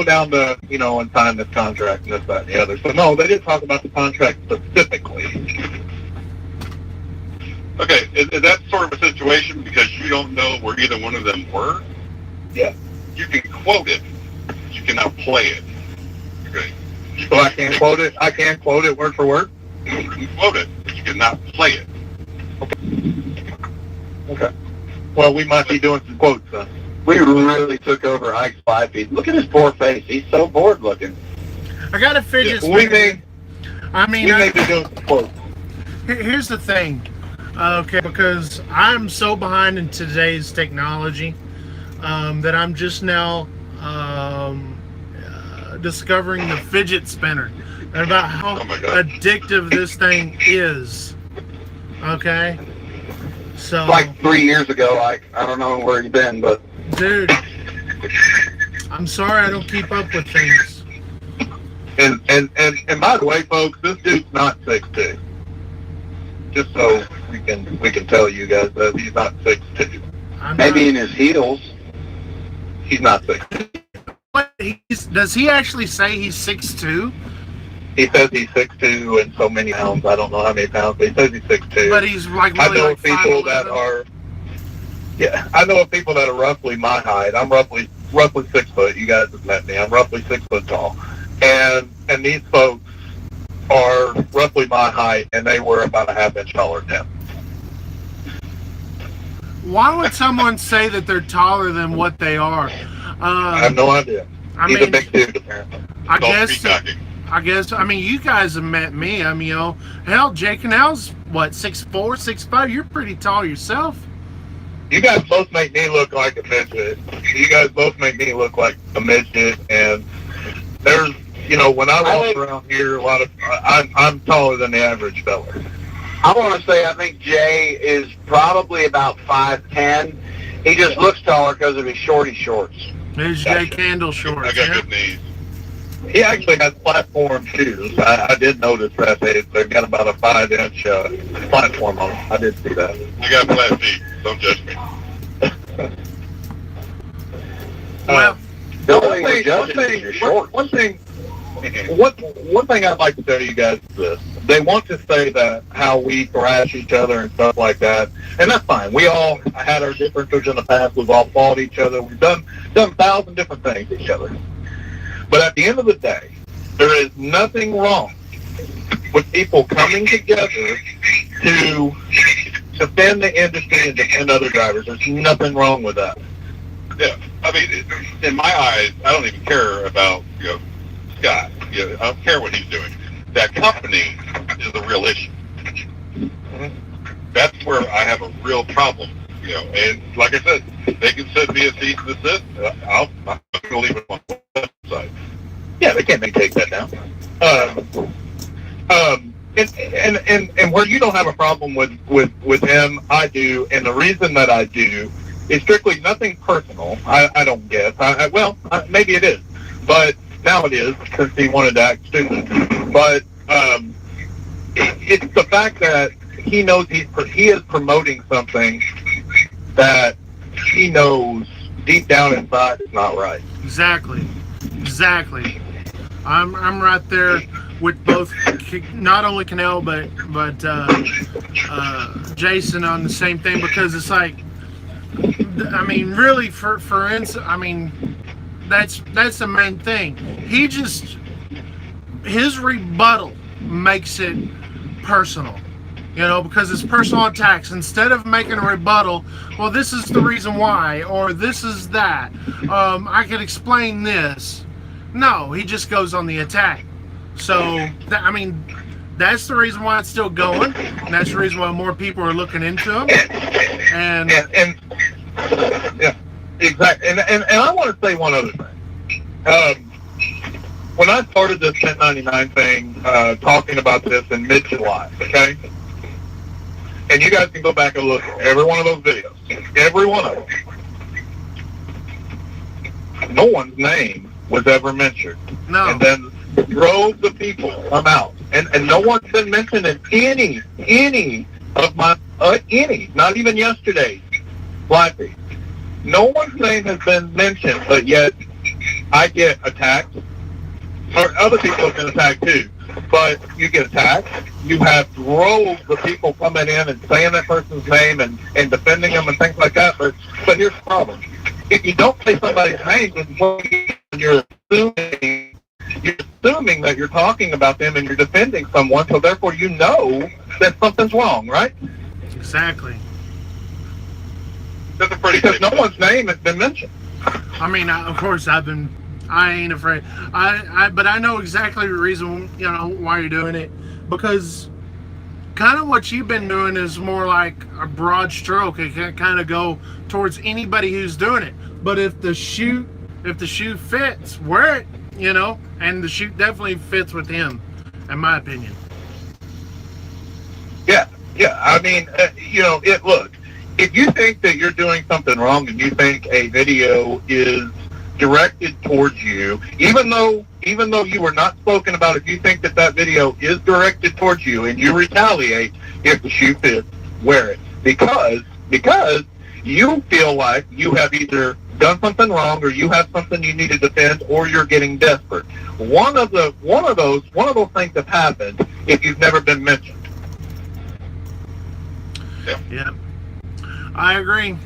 down to, and sign this contract and this, that, and the other. So no, they didn't talk about the contract specifically. Okay, is that sort of a situation because you don't know where either one of them were? Yeah. You can quote it. You cannot play it. Okay. So I can't quote it? I can't quote it word for word? You can quote it, but you cannot play it. Okay. Well, we might be doing some quotes then. We really took over Ike's live feed. Look at his poor face. He's so bored looking. I got a fidget spinner. We may be doing some quotes. Here's the thing, okay, because I'm so behind in today's technology that I'm just now discovering the fidget spinner and about how addictive this thing is. Okay, so like 3 years ago, I don't know where you've been, but dude, I'm sorry I don't keep up with things. And by the way, folks, this dude's not 6'2". Just so we can tell you guys that he's not 6'2". Maybe in his heels. He's not 6'2". Does he actually say he's 6'2"? He says he's 6'2" and so many pounds. I don't know how many pounds, but he says he's 6'2". But he's like really I know like people 5'11". that are. Yeah, I know of people that are roughly my height. I'm roughly 6 foot. You guys have met me. I'm roughly 6 foot tall, and these folks are roughly my height, and they were about a half inch taller than him. Why would someone say that they're taller than what they are? I have no idea. He's a big dude, apparently. I guess. I mean, you guys have met me. I mean, hell, Jake and Al's what, 6'4", 6'5"? You're pretty tall yourself. You guys both make me look like a midget. And there's, when I walk around here, a lot of I'm taller than the average fella. I want to say I think Jay is probably about 5'10". He just looks taller because of his shorty shorts. There's Jay Candle shorts. I got good knees. He actually has platform shoes. I did notice that they've got about a 5-inch platform on them. I did see that. I got flat feet. Don't judge me. Well, one thing I'd like to tell you guys is this. They want to say that how we thrash each other and stuff like that, and that's fine. We all had our differences in the past. We've all fought each other. We've done 1,000 different things to each other. But at the end of the day, there is nothing wrong with people coming together to defend the industry and defend other drivers. There's nothing wrong with that. Yeah, I mean, in my eyes, I don't even care about Scott. I don't care what he's doing. That company is the real issue. That's where I have a real problem. And like I said, they can send me a cease and desist. I'm going to leave it on the website. Yeah, they can't take that down. And where you don't have a problem with him, I do. And the reason that I do is strictly nothing personal. I don't guess. Maybe it is, but now it is because he wanted to act stupid. But it's the fact that he knows he is promoting something that he knows deep down inside is not right. Exactly. I'm right there with both, not only Canal but Jason on the same thing, because it's like, I mean, really, for instance, I mean, that's the main thing. His rebuttal makes it personal. Because it's personal attacks. Instead of making a rebuttal, well, this is the reason why, or this is that. I could explain this. No, he just goes on the attack. So, that's the reason why it's still going. And that's the reason why more people are looking into him. And yeah, exactly. And I want to say one other thing. When I started this 1099 thing, talking about this in mid-July, okay? And you guys can go back and look at every one of those videos. Every one of them. No one's name was ever mentioned. No. And then droves of people come out. And no one's been mentioned in any of my, not even yesterday's live feed. No one's name has been mentioned, but yet I get attacked. Or other people have been attacked too. But you get attacked. You have droves of people coming in and saying that person's name and defending them and things like that. But here's the problem. If you don't say somebody's name, then you're assuming that you're talking about them and you're defending someone, so therefore you know that something's wrong, right? Exactly. That's a pretty because no one's name has been mentioned. I mean, of course, I ain't afraid. But I know exactly the reason, why you're doing it. Because kind of what you've been doing is more like a broad stroke. It can kind of go towards anybody who's doing it. But if the shoe fits, wear it, and the shoe definitely fits with him, in my opinion. Yeah. I mean, look, if you think that you're doing something wrong and you think a video is directed towards you, even though you were not spoken about, if you think that video is directed towards you and you retaliate, if the shoe fits, wear it. Because you feel like you have either done something wrong or you have something you need to defend or you're getting desperate. One of those things have happened if you've never been mentioned. Yeah. I agree.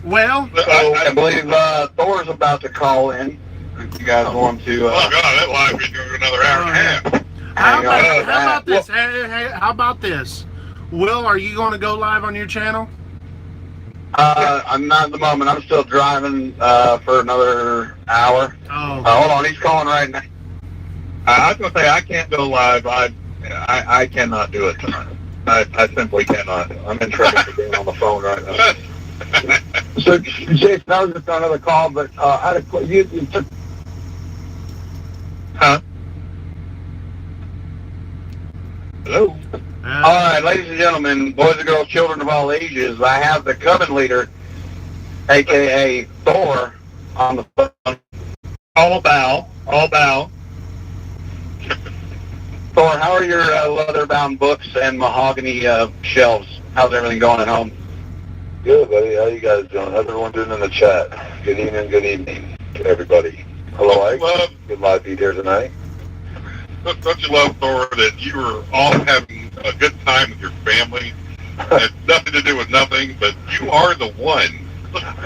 Well, I believe Thor's about to call in. If you guys want to. Oh God, that live is going another hour and a half. How about this? Hey, how about this? Will, are you going to go live on your channel? I'm not at the moment. I'm still driving for another hour. Oh. Hold on, he's calling right now. I was going to say I can't go live. I cannot do it tonight. I simply cannot. I'm in trouble for being on the phone right now. So, Jason, I was just on another call, but I had a you took. Huh? Hello? All right, ladies and gentlemen, boys and girls, children of all ages, I have the Coven leader, a.k.a. Thor, on the phone. All bow. Thor, how are your leather-bound books and mahogany shelves? How's everything going at home? Good, buddy. How you guys doing? How's everyone doing in the chat? Good evening to everybody. Hello, Ike. Good live feed here tonight. Don't you love, Thor, that you were all having a good time with your family? It's nothing to do with nothing, but you are the one.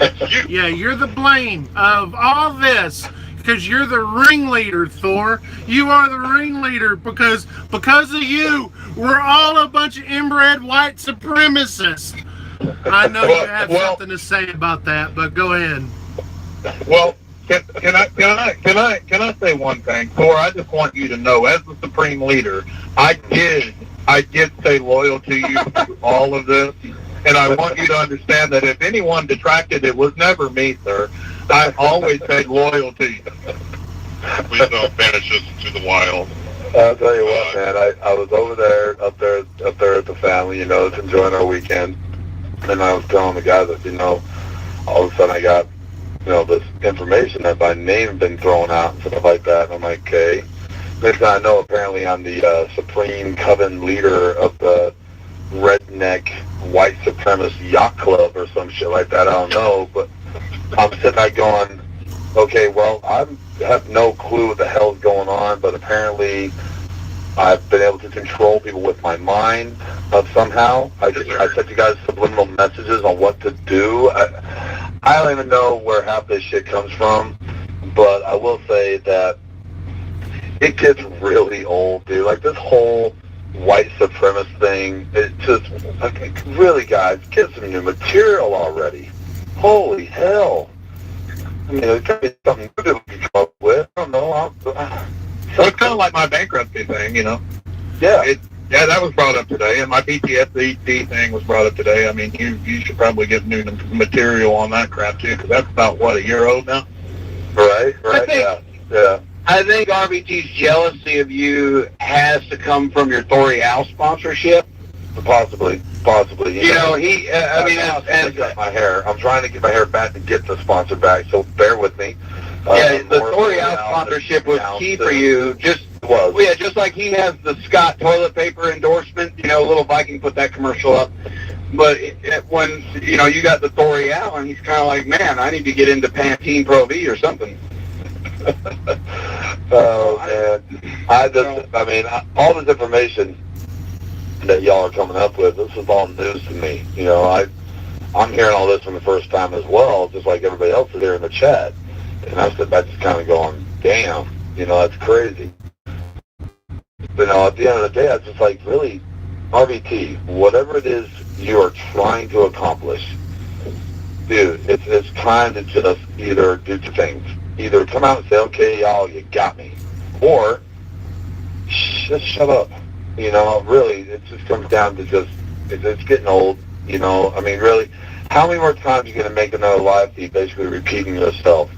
It's you. Yeah, you're the blame of all this. Because you're the ringleader, Thor. You are the ringleader because of you, we're all a bunch of inbred white supremacists. I know you have something to say about that, but go ahead. Well, can I say one thing, Thor? I just want you to know, as the supreme leader, I did stay loyal to you through all of this, and I want you to understand that if anyone detracted, it was never me, sir. I always stayed loyal to you. Please don't banish us into the wild. I'll tell you what, man. I was over there, up there at the family, just enjoying our weekend, and I was telling the guy that, all of a sudden I got, this information that my name had been thrown out and stuff like that. And I'm like, okay. Next thing I know, apparently I'm the supreme coven leader of the redneck white supremacist yacht club or some shit like that. I don't know, but I'm sitting there going, okay, well, I have no clue what the hell's going on, but apparently I've been able to control people with my mind somehow. I sent you guys subliminal messages on what to do. I don't even know where half this shit comes from, but I will say that it gets really old, dude. Like, this whole white supremacist thing, it just, really, guys, get some new material already. Holy hell. I mean, there's got to be something new that we can come up with. I don't know. So it's kind of like my bankruptcy thing, Yeah. Yeah, that was brought up today, and my PTSD thing was brought up today. I mean, you should probably get new material on that crap, too, because that's about, what, a year old now? Right, yeah. I think RBT's jealousy of you has to come from your L'Oreal sponsorship. Possibly. I mean, my hair. I'm trying to get my hair back to get the sponsor back, so bear with me. The L'Oreal sponsorship was key for you. Just like he has the Scott toilet paper endorsement. Little Viking put that commercial up. But when you got the L'Oreal, and he's kind of like, man, I need to get into Pantene Pro V or something. Oh man, all this information that y'all are coming up with, this is all news to me. I'm hearing all this for the first time as well, just like everybody else is here in the chat. And I sit back just kind of going, damn, that's crazy. But at the end of the day, I was just like, really, RBT, whatever it is you are trying to accomplish, dude, it's time to just either do two things. Either come out and say, okay, y'all, you got me. Or just shut up. Really, it just comes down to just, it's getting old. I mean, really, how many more times are you going to make another live feed basically repeating yourself?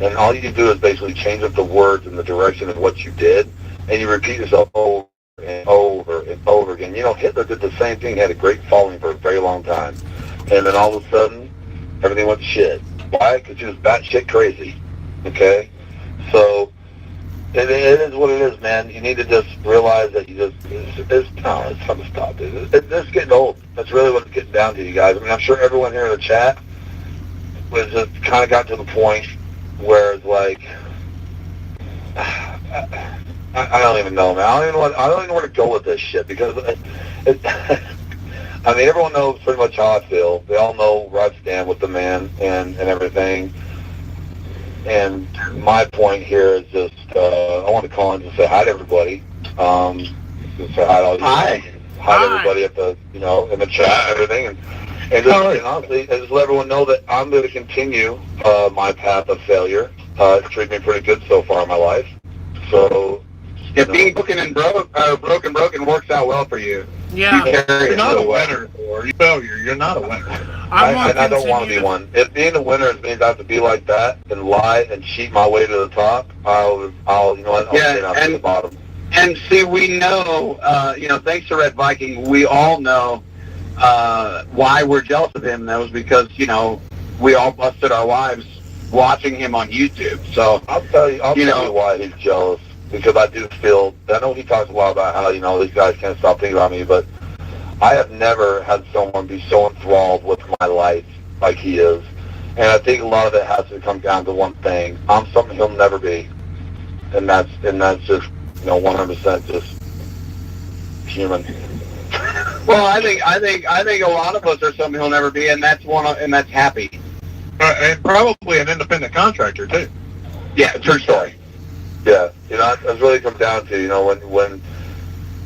And all you do is basically change up the words and the direction of what you did, and you repeat yourself over and over and over again. Hitler did the same thing, had a great following for a very long time. And then all of a sudden, everything went to shit. Why? Because he was batshit crazy. Okay? So, it is what it is, man. You need to just realize that it's time to stop, dude. It's getting old. That's really what it's getting down to, you guys. I mean, I'm sure everyone here in the chat was just kind of got to the point where it's like, I don't even know, man. I don't even know where to go with this shit, because I mean, everyone knows pretty much how I feel. They all know where I stand with the man and everything. And my point here is just, I want to call and just say hi to everybody. Just say hi to all you. Hi to everybody at the, in the chat and everything. And honestly, just let everyone know that I'm going to continue my path of failure. It's treated me pretty good so far in my life. So, being broken works out well for you. Yeah. You're not a winner, or you failure. You're not a winner. I don't want to be one. If being a winner means I have to be like that and lie and cheat my way to the top, I'll stay down to the bottom. And see, we know, thanks to Red Viking, we all know why we're jealous of him. That was because, we all busted our wives watching him on YouTube. So I'll tell you why he's jealous. Because I do feel, I know he talks a lot about how, these guys can't stop thinking about me, but I have never had someone be so enthralled with my life like he is. And I think a lot of it has to come down to one thing. I'm something he'll never be. And that's just, 100% just human. Well, I think a lot of us are something he'll never be, and that's that's happy. And probably an independent contractor, too. Yeah, true story. Yeah, it's really come down to, when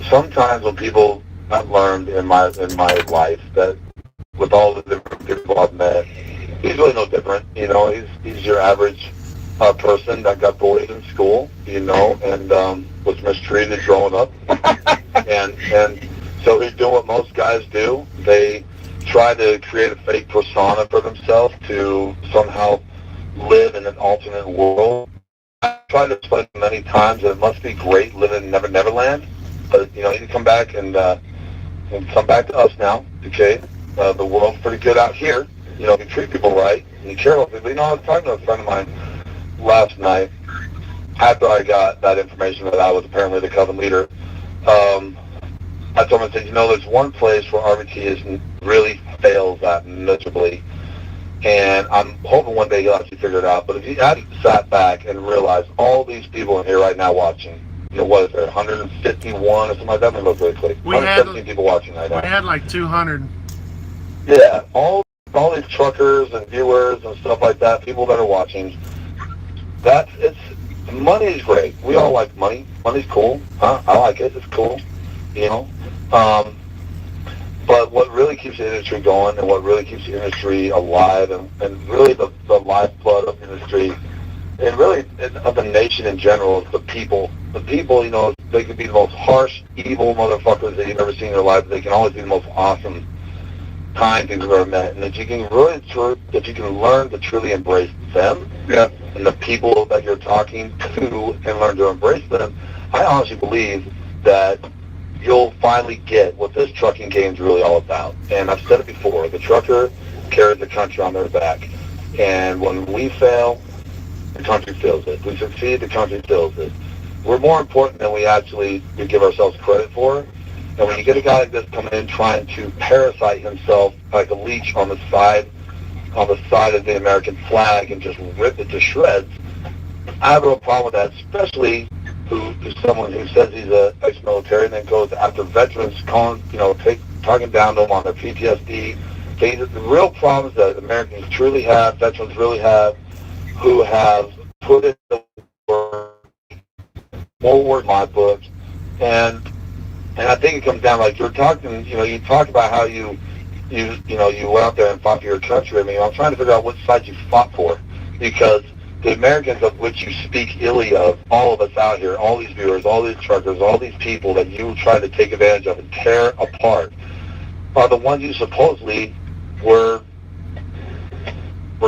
sometimes when people, I've learned in my life that with all the different people I've met, he's really no different. You know, he's your average person that got bullied in school, you know, and was mistreated growing up. and so he's doing what most guys do. They try to create a fake persona for themselves to somehow live in an alternate world. I tried to explain many times that it must be great living in Neverland, but you know, you can come back and come back to us now, okay? The world's pretty good out here. You know, if you treat people right and you care about people. You know, I was talking to a friend of mine last night after I got that information that I was apparently the coven leader. I told him, I said, you know, there's one place where RBT really fails at miserably, and I'm hoping one day he'll actually figure it out. But if he had sat back and realized all these people in here right now watching, you know, what is there, 151 or something like that? Let me look really quick. 117 people watching right now. We had like 200. Yeah, all these truckers and viewers and stuff like that, people that are watching, money's great. We all like money. Money's cool. Huh? I like it. It's cool. You know? But what really keeps the industry going and what really keeps the industry alive and really the lifeblood of the industry and really of the nation in general is the people. The people, you know, they can be the most harsh, evil motherfuckers that you've ever seen in your life, but they can always be the most awesome, kind people you've ever met. And if you can learn to truly embrace them, Yeah. and the people that you're talking to and learn to embrace them, I honestly believe that you'll finally get what this trucking game is really all about. And I've said it before, the trucker carries the country on their back. And when we fail, the country feels it. We succeed, the country feels it. We're more important than we give ourselves credit for. And when you get a guy like this coming in trying to parasite himself like a leech on the side of the American flag and just rip it to shreds, I have a real problem with that, especially who's someone who says he's a ex-military and then goes after veterans, talking down to them on their PTSD. The real problems that Americans truly have, veterans really have, who have put in the more work in my book, and I think it comes down like you're talking. You know, you talk about how you went out there and fought for your country. I mean, I'm trying to figure out which side you fought for, because the Americans of which you speak illy of, all of us out here, all these viewers, all these truckers, all these people that you try to take advantage of and tear apart, are the ones you supposedly were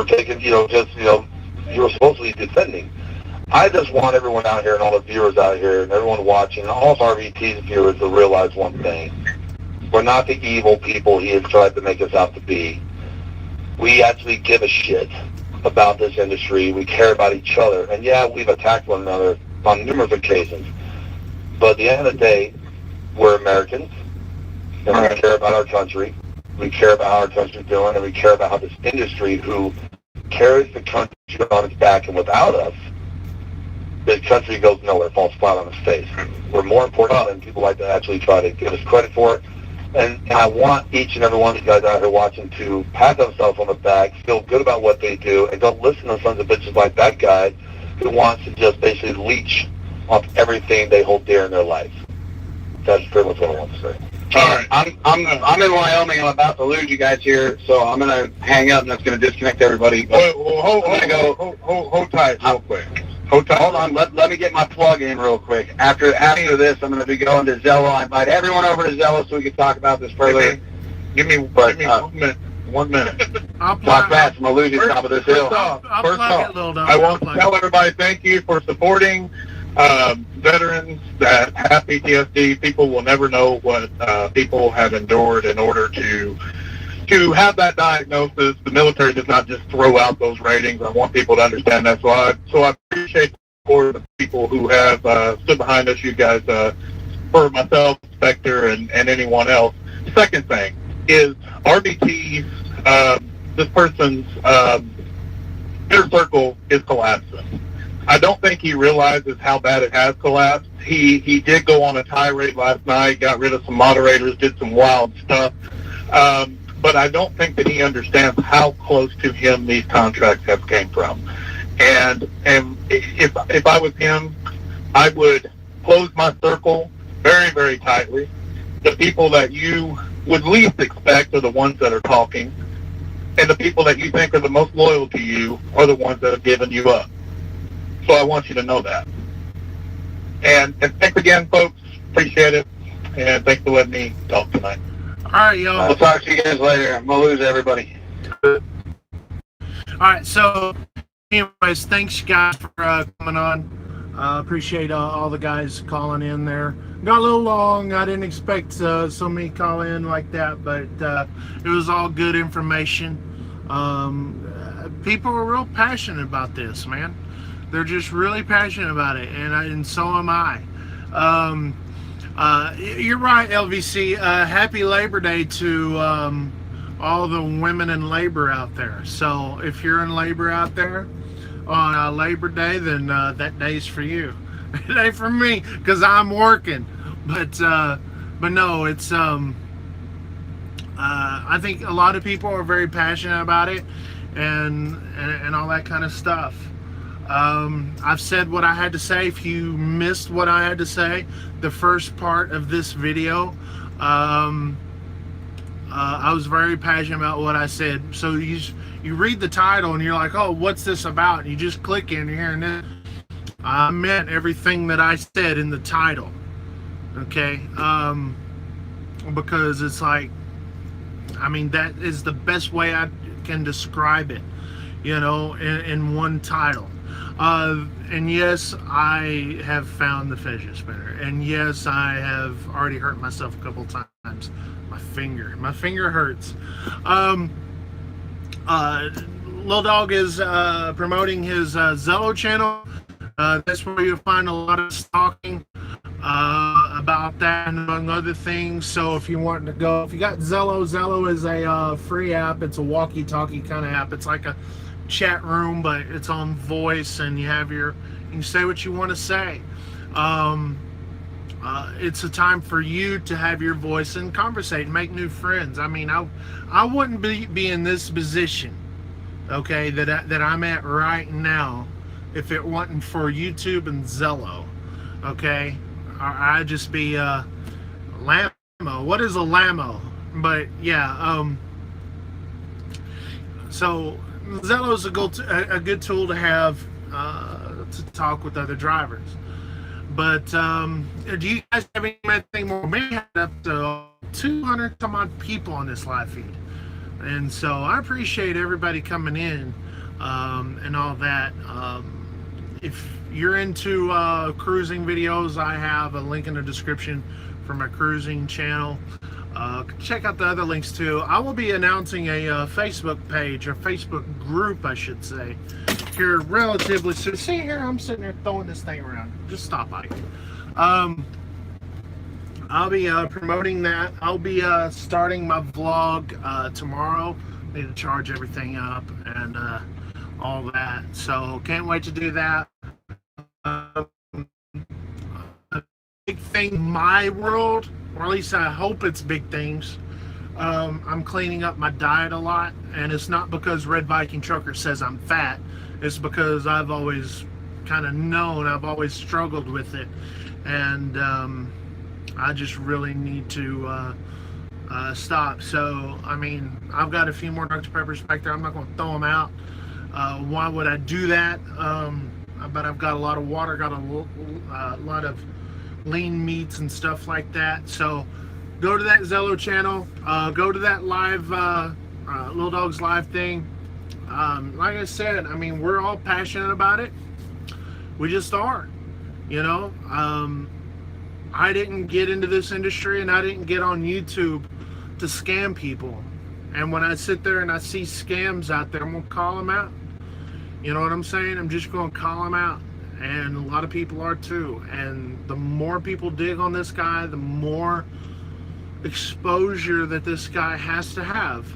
taking, you were supposedly defending. I just want everyone out here and all the viewers out here and everyone watching, all of RVT's viewers to realize one thing. We're not the evil people he has tried to make us out to be. We actually give a shit about this industry. We care about each other. And yeah, we've attacked one another on numerous occasions. But at the end of the day, we're Americans, and we care about our country. We care about how our country's doing, and we care about how this industry, who carries the country on its back, and without us, the country goes nowhere, falls flat on its face. We're more important than people like to actually try to give us credit for it. And I want each and every one of you guys out here watching to pat themselves on the back, feel good about what they do, and don't listen to sons of bitches like that guy who wants to just basically leech off everything they hold dear in their life. That's pretty much what I want to say. All right, I'm in Wyoming. I'm about to lose you guys here, so I'm gonna hang up and that's gonna disconnect everybody. Well, hold tight real quick. Hold on, let me get my plug in real quick. After this, I'm gonna be going to Zello. I invite everyone over to Zello so we can talk about this further. Give me 1 minute. Talk fast. I'm gonna lose you top of this hill. First off, I want to tell everybody thank you for supporting veterans that have PTSD. People will never know what people have endured in order to have that diagnosis. The military does not just throw out those ratings. I want people to understand that. So I appreciate the support of the people who have stood behind us, you guys, for myself, Spectre, and anyone else. The second thing is RBT, this person's inner circle is collapsing. I don't think he realizes how bad it has collapsed. He did go on a tirade last night, got rid of some moderators, did some wild stuff. But I don't think that he understands how close to him these contracts have came from. And if I was him, I would close my circle very, very tightly. The people that you would least expect are the ones that are talking, and the people that you think are the most loyal to you are the ones that have given you up. So I want you to know that. And thanks again, folks. Appreciate it. And thanks for letting me talk tonight. All right, y'all. We'll talk to you guys later. I'm going to lose everybody. All right, so anyways, thanks you guys for coming on. Appreciate all the guys calling in there. Got a little long. I didn't expect so many call in like that, but it was all good information. People are real passionate about this, man. They're just really passionate about it, and so am I. You're right, LVC. Happy Labor Day to all the women in labor out there. So if you're in labor out there on Labor Day, then that day's for you. It ain't for me because I'm working. But no, it's I think a lot of people are very passionate about it and all that kind of stuff. I've said what I had to say. If you missed what I had to say, the first part of this video, I was very passionate about what I said. So you read the title and you're like, oh, what's this about? And you just click in here and then I meant everything that I said in the title. Okay? Because it's like, I mean, that is the best way I can describe it, you know, in one title. And yes, I have found the fidget spinner. And yes, I have already hurt myself a couple times. My finger hurts. Lil Dog is promoting his Zello channel. That's where you'll find a lot of stalking about that and among other things. So if you want to go, if you got Zello, Zello is a free app. It's a walkie-talkie kind of app. It's like a chat room, but it's on voice, and you can say what you want to say. It's a time for you to have your voice and conversate and make new friends. I mean, I wouldn't be in this position, okay, that I'm at right now if it wasn't for YouTube and Zello, okay? I'd just be Lamo. What is a Lamo? But yeah, so Zello is a good tool to have to talk with other drivers. But do you guys have anything more? We had up to 200 some odd people on this live feed, and so I appreciate everybody coming in and all that. If you're into cruising videos, I have a link in the description for my cruising channel. Check out the other links too. I will be announcing a Facebook page, or Facebook group, I should say, here relatively soon. See here, I'm sitting there throwing this thing around. Just stop, Ike. I'll be promoting that. I'll be starting my vlog tomorrow. Need to charge everything up and all that. So can't wait to do that. Big thing in my world, or at least I hope it's big things. I'm cleaning up my diet a lot, and it's not because Red Viking Trucker says I'm fat. It's because I've always kind of known, I've always struggled with it, and I just really need to stop. So, I mean, I've got a few more Dr. Peppers back there. I'm not going to throw them out. Why would I do that? But I've got a lot of water, got a lot of lean meats and stuff like that. So go to that Zello channel, go to that live Lil Dog's live thing. Like I said, I mean, we're all passionate about it. We just are, you know. I didn't get into this industry, and I didn't get on YouTube to scam people. And when I sit there and I see scams out there, I'm gonna call them out. You know what I'm saying? I'm just gonna call them out. And a lot of people are too. And the more people dig on this guy, the more exposure that this guy has to have.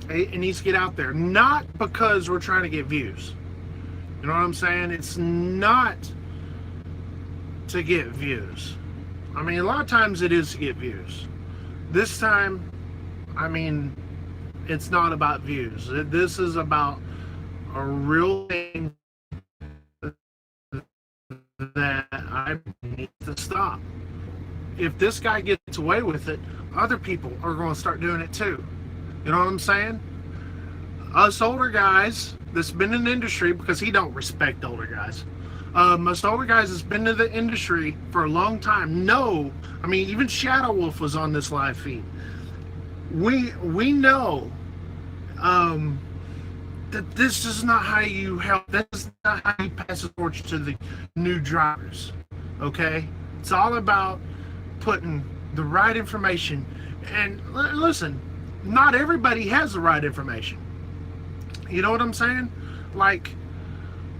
It needs to get out there. Not because we're trying to get views. You know what I'm saying? It's not to get views. I mean, a lot of times it is to get views. This time, I mean, it's not about views. This is about a real thing that I need to stop. if this guy gets away with it, other people are going to start doing it too. You know what I'm saying? Us older guys that's been in the industry, because he don't respect older guys. Most older guys that's been in the industry for a long time know. I mean, even Shadow Wolf was on this live feed. We know that this is not how you help. This is not how you pass the torch to the new drivers. Okay, it's all about putting the right information. And listen, not everybody has the right information. You know what I'm saying? Like,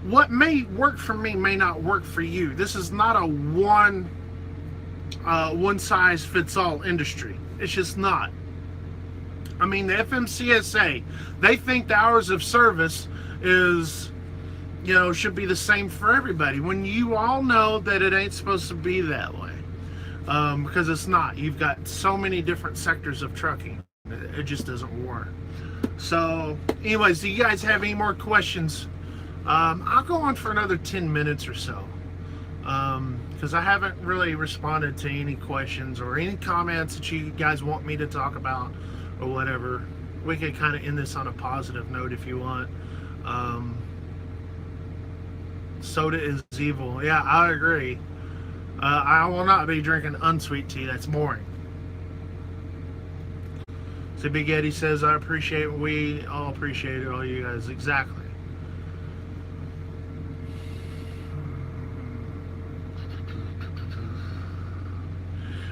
what may work for me may not work for you. This is not a one size fits all industry. It's just not. I mean, the FMCSA, they think the hours of service is, you know, should be the same for everybody, when you all know that it ain't supposed to be that way. Because it's not. You've got so many different sectors of trucking. It just doesn't work. So, anyways, do you guys have any more questions? I'll go on for another 10 minutes or so. Because I haven't really responded to any questions or any comments that you guys want me to talk about or whatever. We could kind of end this on a positive note if you want. Soda is evil. Yeah, I agree. I will not be drinking unsweet tea. That's boring. So Big Eddie says, I appreciate it. We all appreciate it, all you guys. Exactly.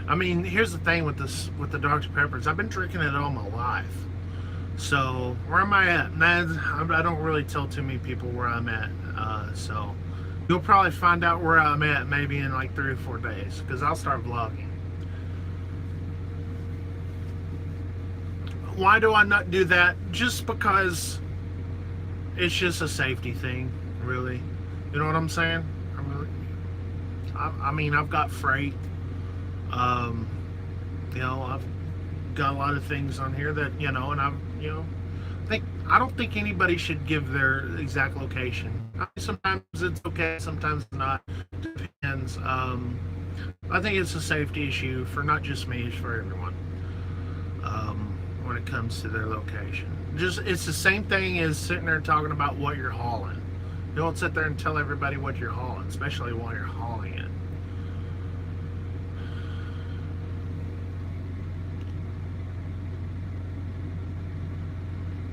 I mean, here's the thing with this, with the Dr. Peppers. I've been drinking it all my life. So where am I at? Man, I don't really tell too many people where I'm at. So you'll probably find out where I'm at maybe in like 3 or 4 days, because I'll start vlogging. Why do I not do that? Just because it's just a safety thing, really. You know what I'm saying? I mean, I've got freight. You know, I've got a lot of things on here that, you know, and I don't think anybody should give their exact location. I mean, sometimes it's okay, sometimes not. Depends. I think it's a safety issue for not just me, it's for everyone. When it comes to their location. It's the same thing as sitting there talking about what you're hauling. You don't sit there and tell everybody what you're hauling, especially while you're hauling it.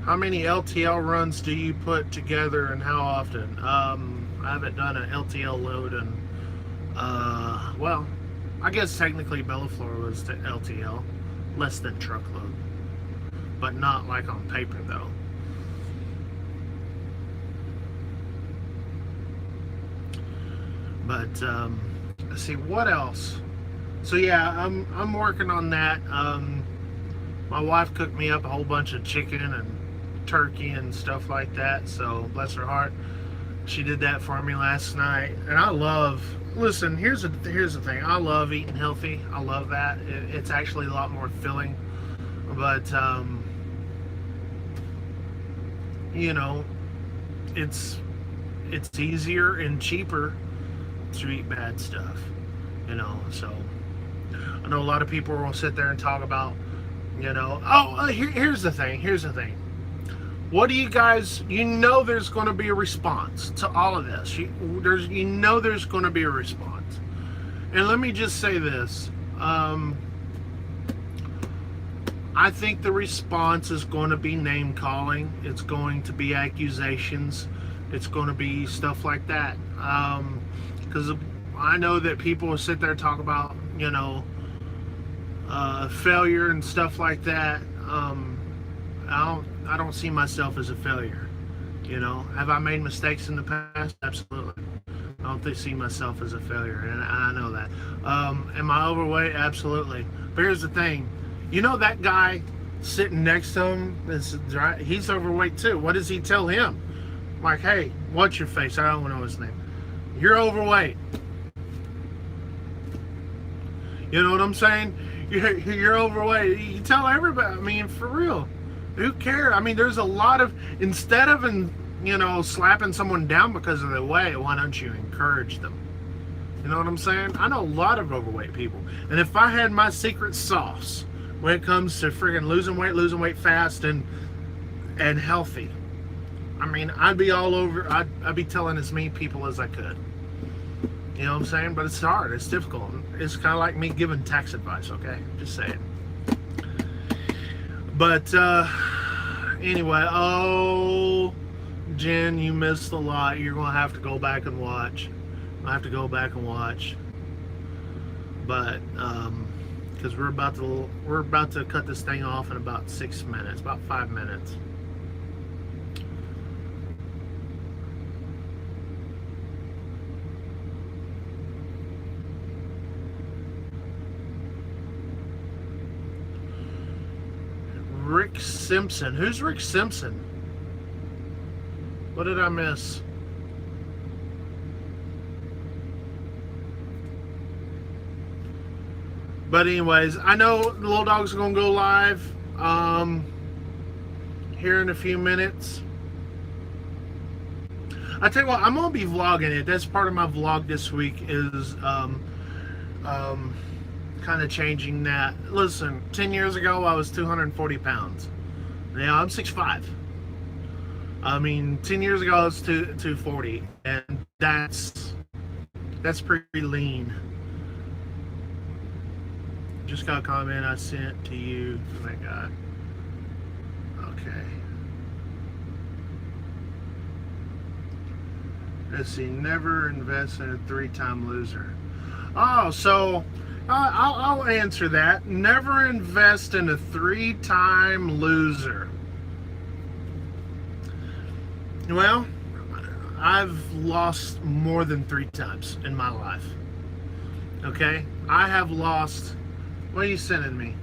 How many LTL runs do you put together and how often? I haven't done an LTL load in, well, I guess technically Bellaflor was to LTL, less than truckload. But not like on paper though. But let's see what else. So yeah, I'm working on that. My wife cooked me up a whole bunch of chicken and turkey and stuff like that. So bless her heart, she did that for me last night. And I love. Listen, here's the thing. I love eating healthy. I love that. It's actually a lot more filling. But you know, it's easier and cheaper to eat bad stuff, you know. So I know a lot of people will sit there and talk about, you know, here's the thing. What do you guys, you know, there's going to be a response to all of this. You know there's going to be a response. And let me just say this. I think the response is going to be name calling. It's going to be accusations. It's going to be stuff like that. Because I know that people will sit there and talk about, you know, failure and stuff like that. I don't see myself as a failure. You know, have I made mistakes in the past? Absolutely. I don't see myself as a failure, and I know that. Am I overweight? Absolutely. But here's the thing. You know that guy sitting next to him, he's overweight too. What does he tell him? Like, hey, what's your face? I don't know his name. You're overweight. You know what I'm saying? You're overweight. You tell everybody. I mean, for real. Who cares? I mean, there's a lot of, instead of, you know, slapping someone down because of their weight, why don't you encourage them? You know what I'm saying? I know a lot of overweight people. And if I had my secret sauce when it comes to friggin' losing weight fast and healthy, I mean, I'd be all over, I'd be telling as many people as I could. You know what I'm saying? But it's hard, it's difficult. It's kind of like me giving tax advice, okay? Just saying. But, anyway, oh, Jen, you missed a lot. You're going to have to go back and watch. I have to go back and watch. But, because we're about to cut this thing off in about 6 minutes, about 5 minutes. Rick Simpson. Who's Rick Simpson? What did I miss? But anyways, I know the Little Dog's going to go live here in a few minutes. I tell you what, I'm going to be vlogging it. That's part of my vlog this week is kind of changing that. Listen, 10 years ago I was 240 pounds. Now I'm 6'5". I mean, 10 years ago I was 240, and that's pretty lean. Just got a comment I sent to you from that guy. Okay. Let's see. Never invest in a 3-time loser. Oh, so I'll answer that. Never invest in a 3-time loser. Well, I've lost more than 3 times in my life. Okay? I have lost... What are you sending me?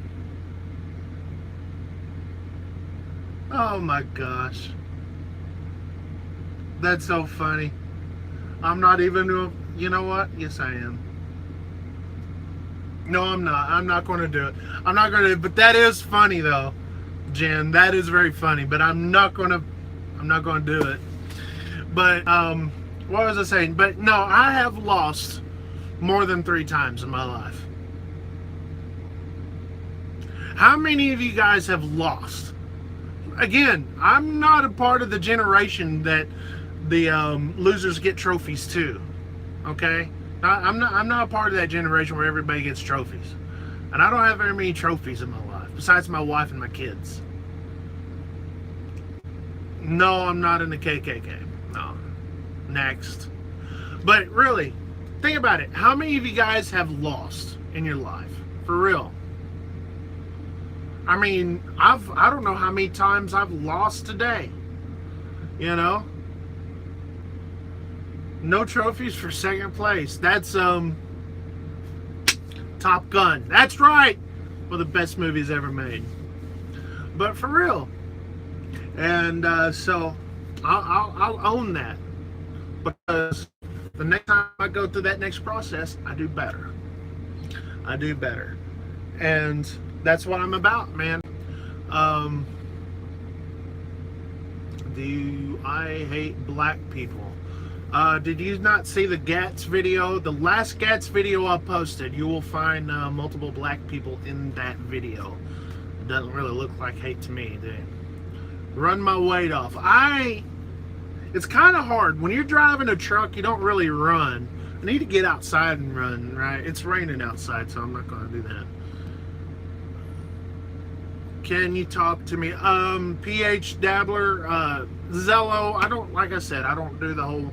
Oh my gosh. That's so funny. I'm not even... You know what? Yes, I am. No, I'm not. I'm not going to do it. I'm not going to... But that is funny, though, Jen. That is very funny. But I'm not going to do it. But, what was I saying? But, no, I have lost more than 3 times in my life. How many of you guys have lost? Again, I'm not a part of the generation that the losers get trophies too. Okay? I'm not a part of that generation where everybody gets trophies. And I don't have very many trophies in my life, besides my wife and my kids. No, I'm not in the KKK. No. Next. But really, think about it. How many of you guys have lost in your life? For real. I mean, I don't know how many times I've lost today. You know? No trophies for second place. That's Top Gun. That's right. One of the best movies ever made. But for real. And so I'll own that, because the next time I go through that next process, I do better. I do better. And that's what I'm about, man. Do I hate black people? Did you not see the GATS video? The last GATS video I posted, you will find multiple black people in that video. It doesn't really look like hate to me, dude. Run my weight off. It's kind of hard. When you're driving a truck, you don't really run. I need to get outside and run, right? It's raining outside, so I'm not going to do that. Can you talk to me? PH Dabbler, Zello, like I said, I don't do the whole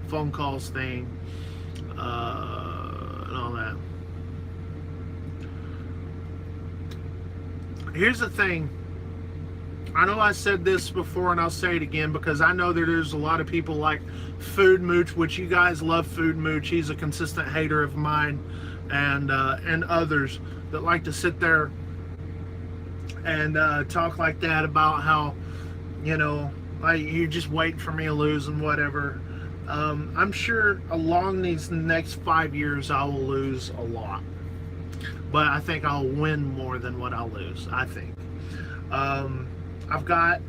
phone calls thing, and all that. Here's the thing. I know I said this before, and I'll say it again, because I know that there's a lot of people like Food Mooch, which you guys love Food Mooch. He's a consistent hater of mine, and others that like to sit there and talk like that about how, you know, like you're just waiting for me to lose and whatever. I'm sure along these next 5 years I will lose a lot, but I think I'll win more than what I'll lose. I think. I've got,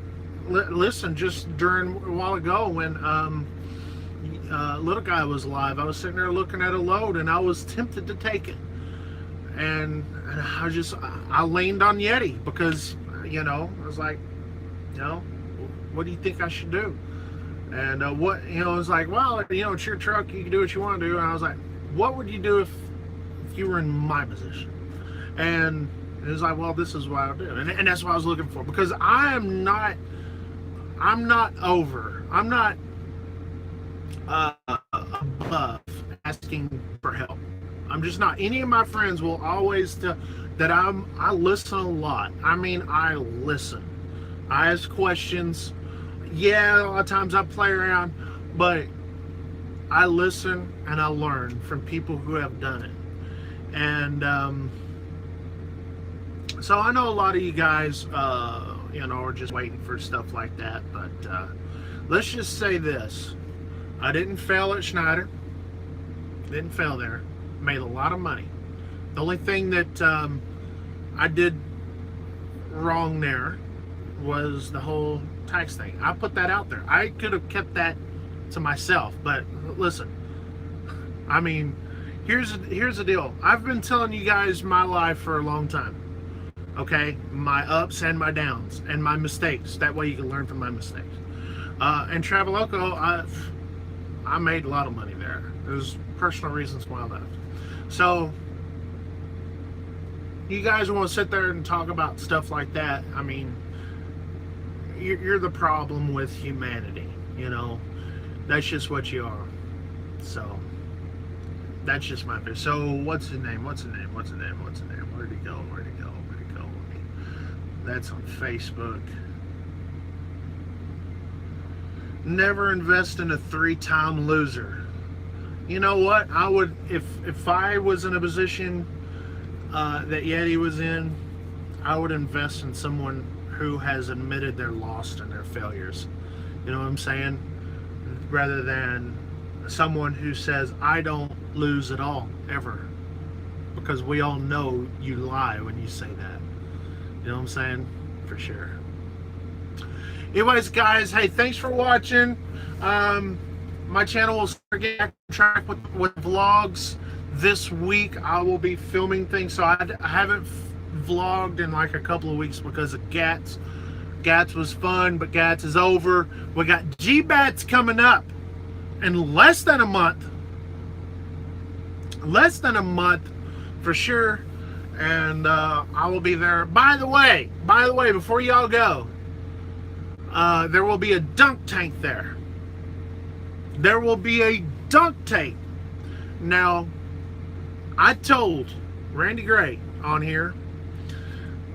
listen, just during a while ago when little guy was alive. I was sitting there looking at a load, and I was tempted to take it. And I leaned on Yeti because, I was like, what do you think I should do? And it was like, well, it's your truck. You can do what you want to do. And I was like, what would you do if you were in my position? And it was like, well, this is what I'll do. And that's what I was looking for, because I'm not above asking for help. I'm just not. Any of my friends will always tell that I listen a lot. I mean, I listen. I ask questions. Yeah, a lot of times I play around, but I listen and I learn from people who have done it. And so I know a lot of you guys, are just waiting for stuff like that. But let's just say this. I didn't fail at Schneider. Didn't fail there. Made a lot of money. The only thing that I did wrong there was the whole tax thing. I put that out there. I could have kept that to myself. But listen, I mean, here's the deal. I've been telling you guys my life for a long time. Okay, my ups and my downs and my mistakes. That way you can learn from my mistakes. And Traveloco, I made a lot of money there. There's personal reasons why I left. So you guys want to sit there and talk about stuff like that? I mean, you're the problem with humanity. That's just what you are. So that's just my opinion. So what's the name? Where'd he go? That's on Facebook. Never invest in a 3-time loser. You know what? I would, if I was in a position that Yeti was in, I would invest in someone who has admitted their loss and their failures. You know what I'm saying? Rather than someone who says, I don't lose at all, ever. Because we all know you lie when you say that. You know what I'm saying? For sure. Anyways, guys, hey, thanks for watching. My channel will start getting back on track with vlogs this week. I will be filming things, so I haven't vlogged in like a couple of weeks because of GATS. GATS was fun, but GATS is over. We got GBATS coming up in less than a month. Less than a month for sure. And I will be there. By the way, before y'all go, there will be a dunk tank there. There will be a dunk tank. Now, I told Randy Gray on here,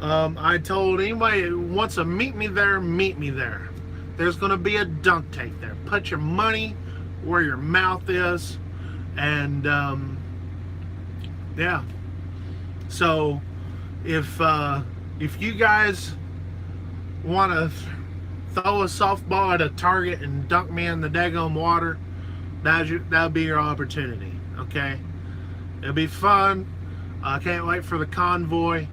I told anybody who wants to meet me there, meet me there. There's going to be a dunk tank there. Put your money where your mouth is. And, yeah. So, if you guys want to throw a softball at a target and dunk me in the daggone water, that'll be your opportunity, okay? It'll be fun. I can't wait for the convoy,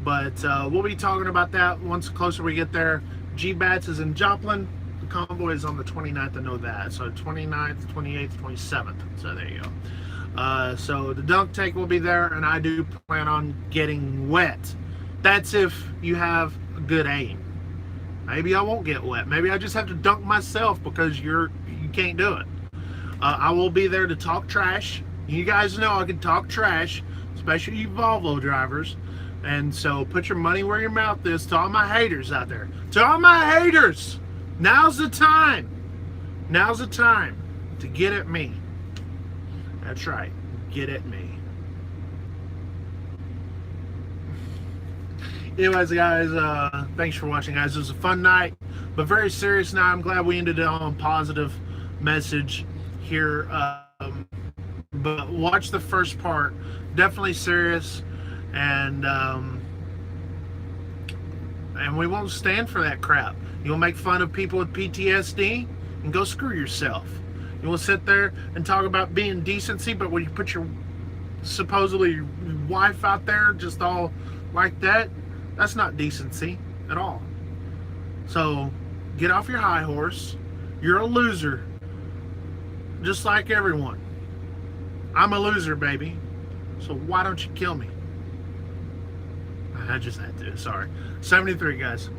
but we'll be talking about that once closer we get there. GBATS is in Joplin. The convoy is on the 29th, I know that. So 29th, 28th, 27th. So there you go. So the dunk tank will be there, and I do plan on getting wet. That's if you have a good aim. Maybe I won't get wet. Maybe I just have to dunk myself because you can't do it. I will be there to talk trash. You guys know I can talk trash, especially you Volvo drivers. And so put your money where your mouth is. To all my haters out there. To all my haters, now's the time. Now's the time to get at me. That's right. Get at me. Anyways, guys, thanks for watching, guys. It was a fun night, but very serious now. I'm glad we ended it on a positive message here. But watch the first part. Definitely serious, and we won't stand for that crap. You'll make fun of people with PTSD and go screw yourself. You will sit there and talk about being decency, but when you put your supposedly wife out there just all like that, that's not decency at all. So get off your high horse. You're a loser. just like everyone. I'm a loser, baby. So why don't you kill me? I just had to. Sorry. 73, guys.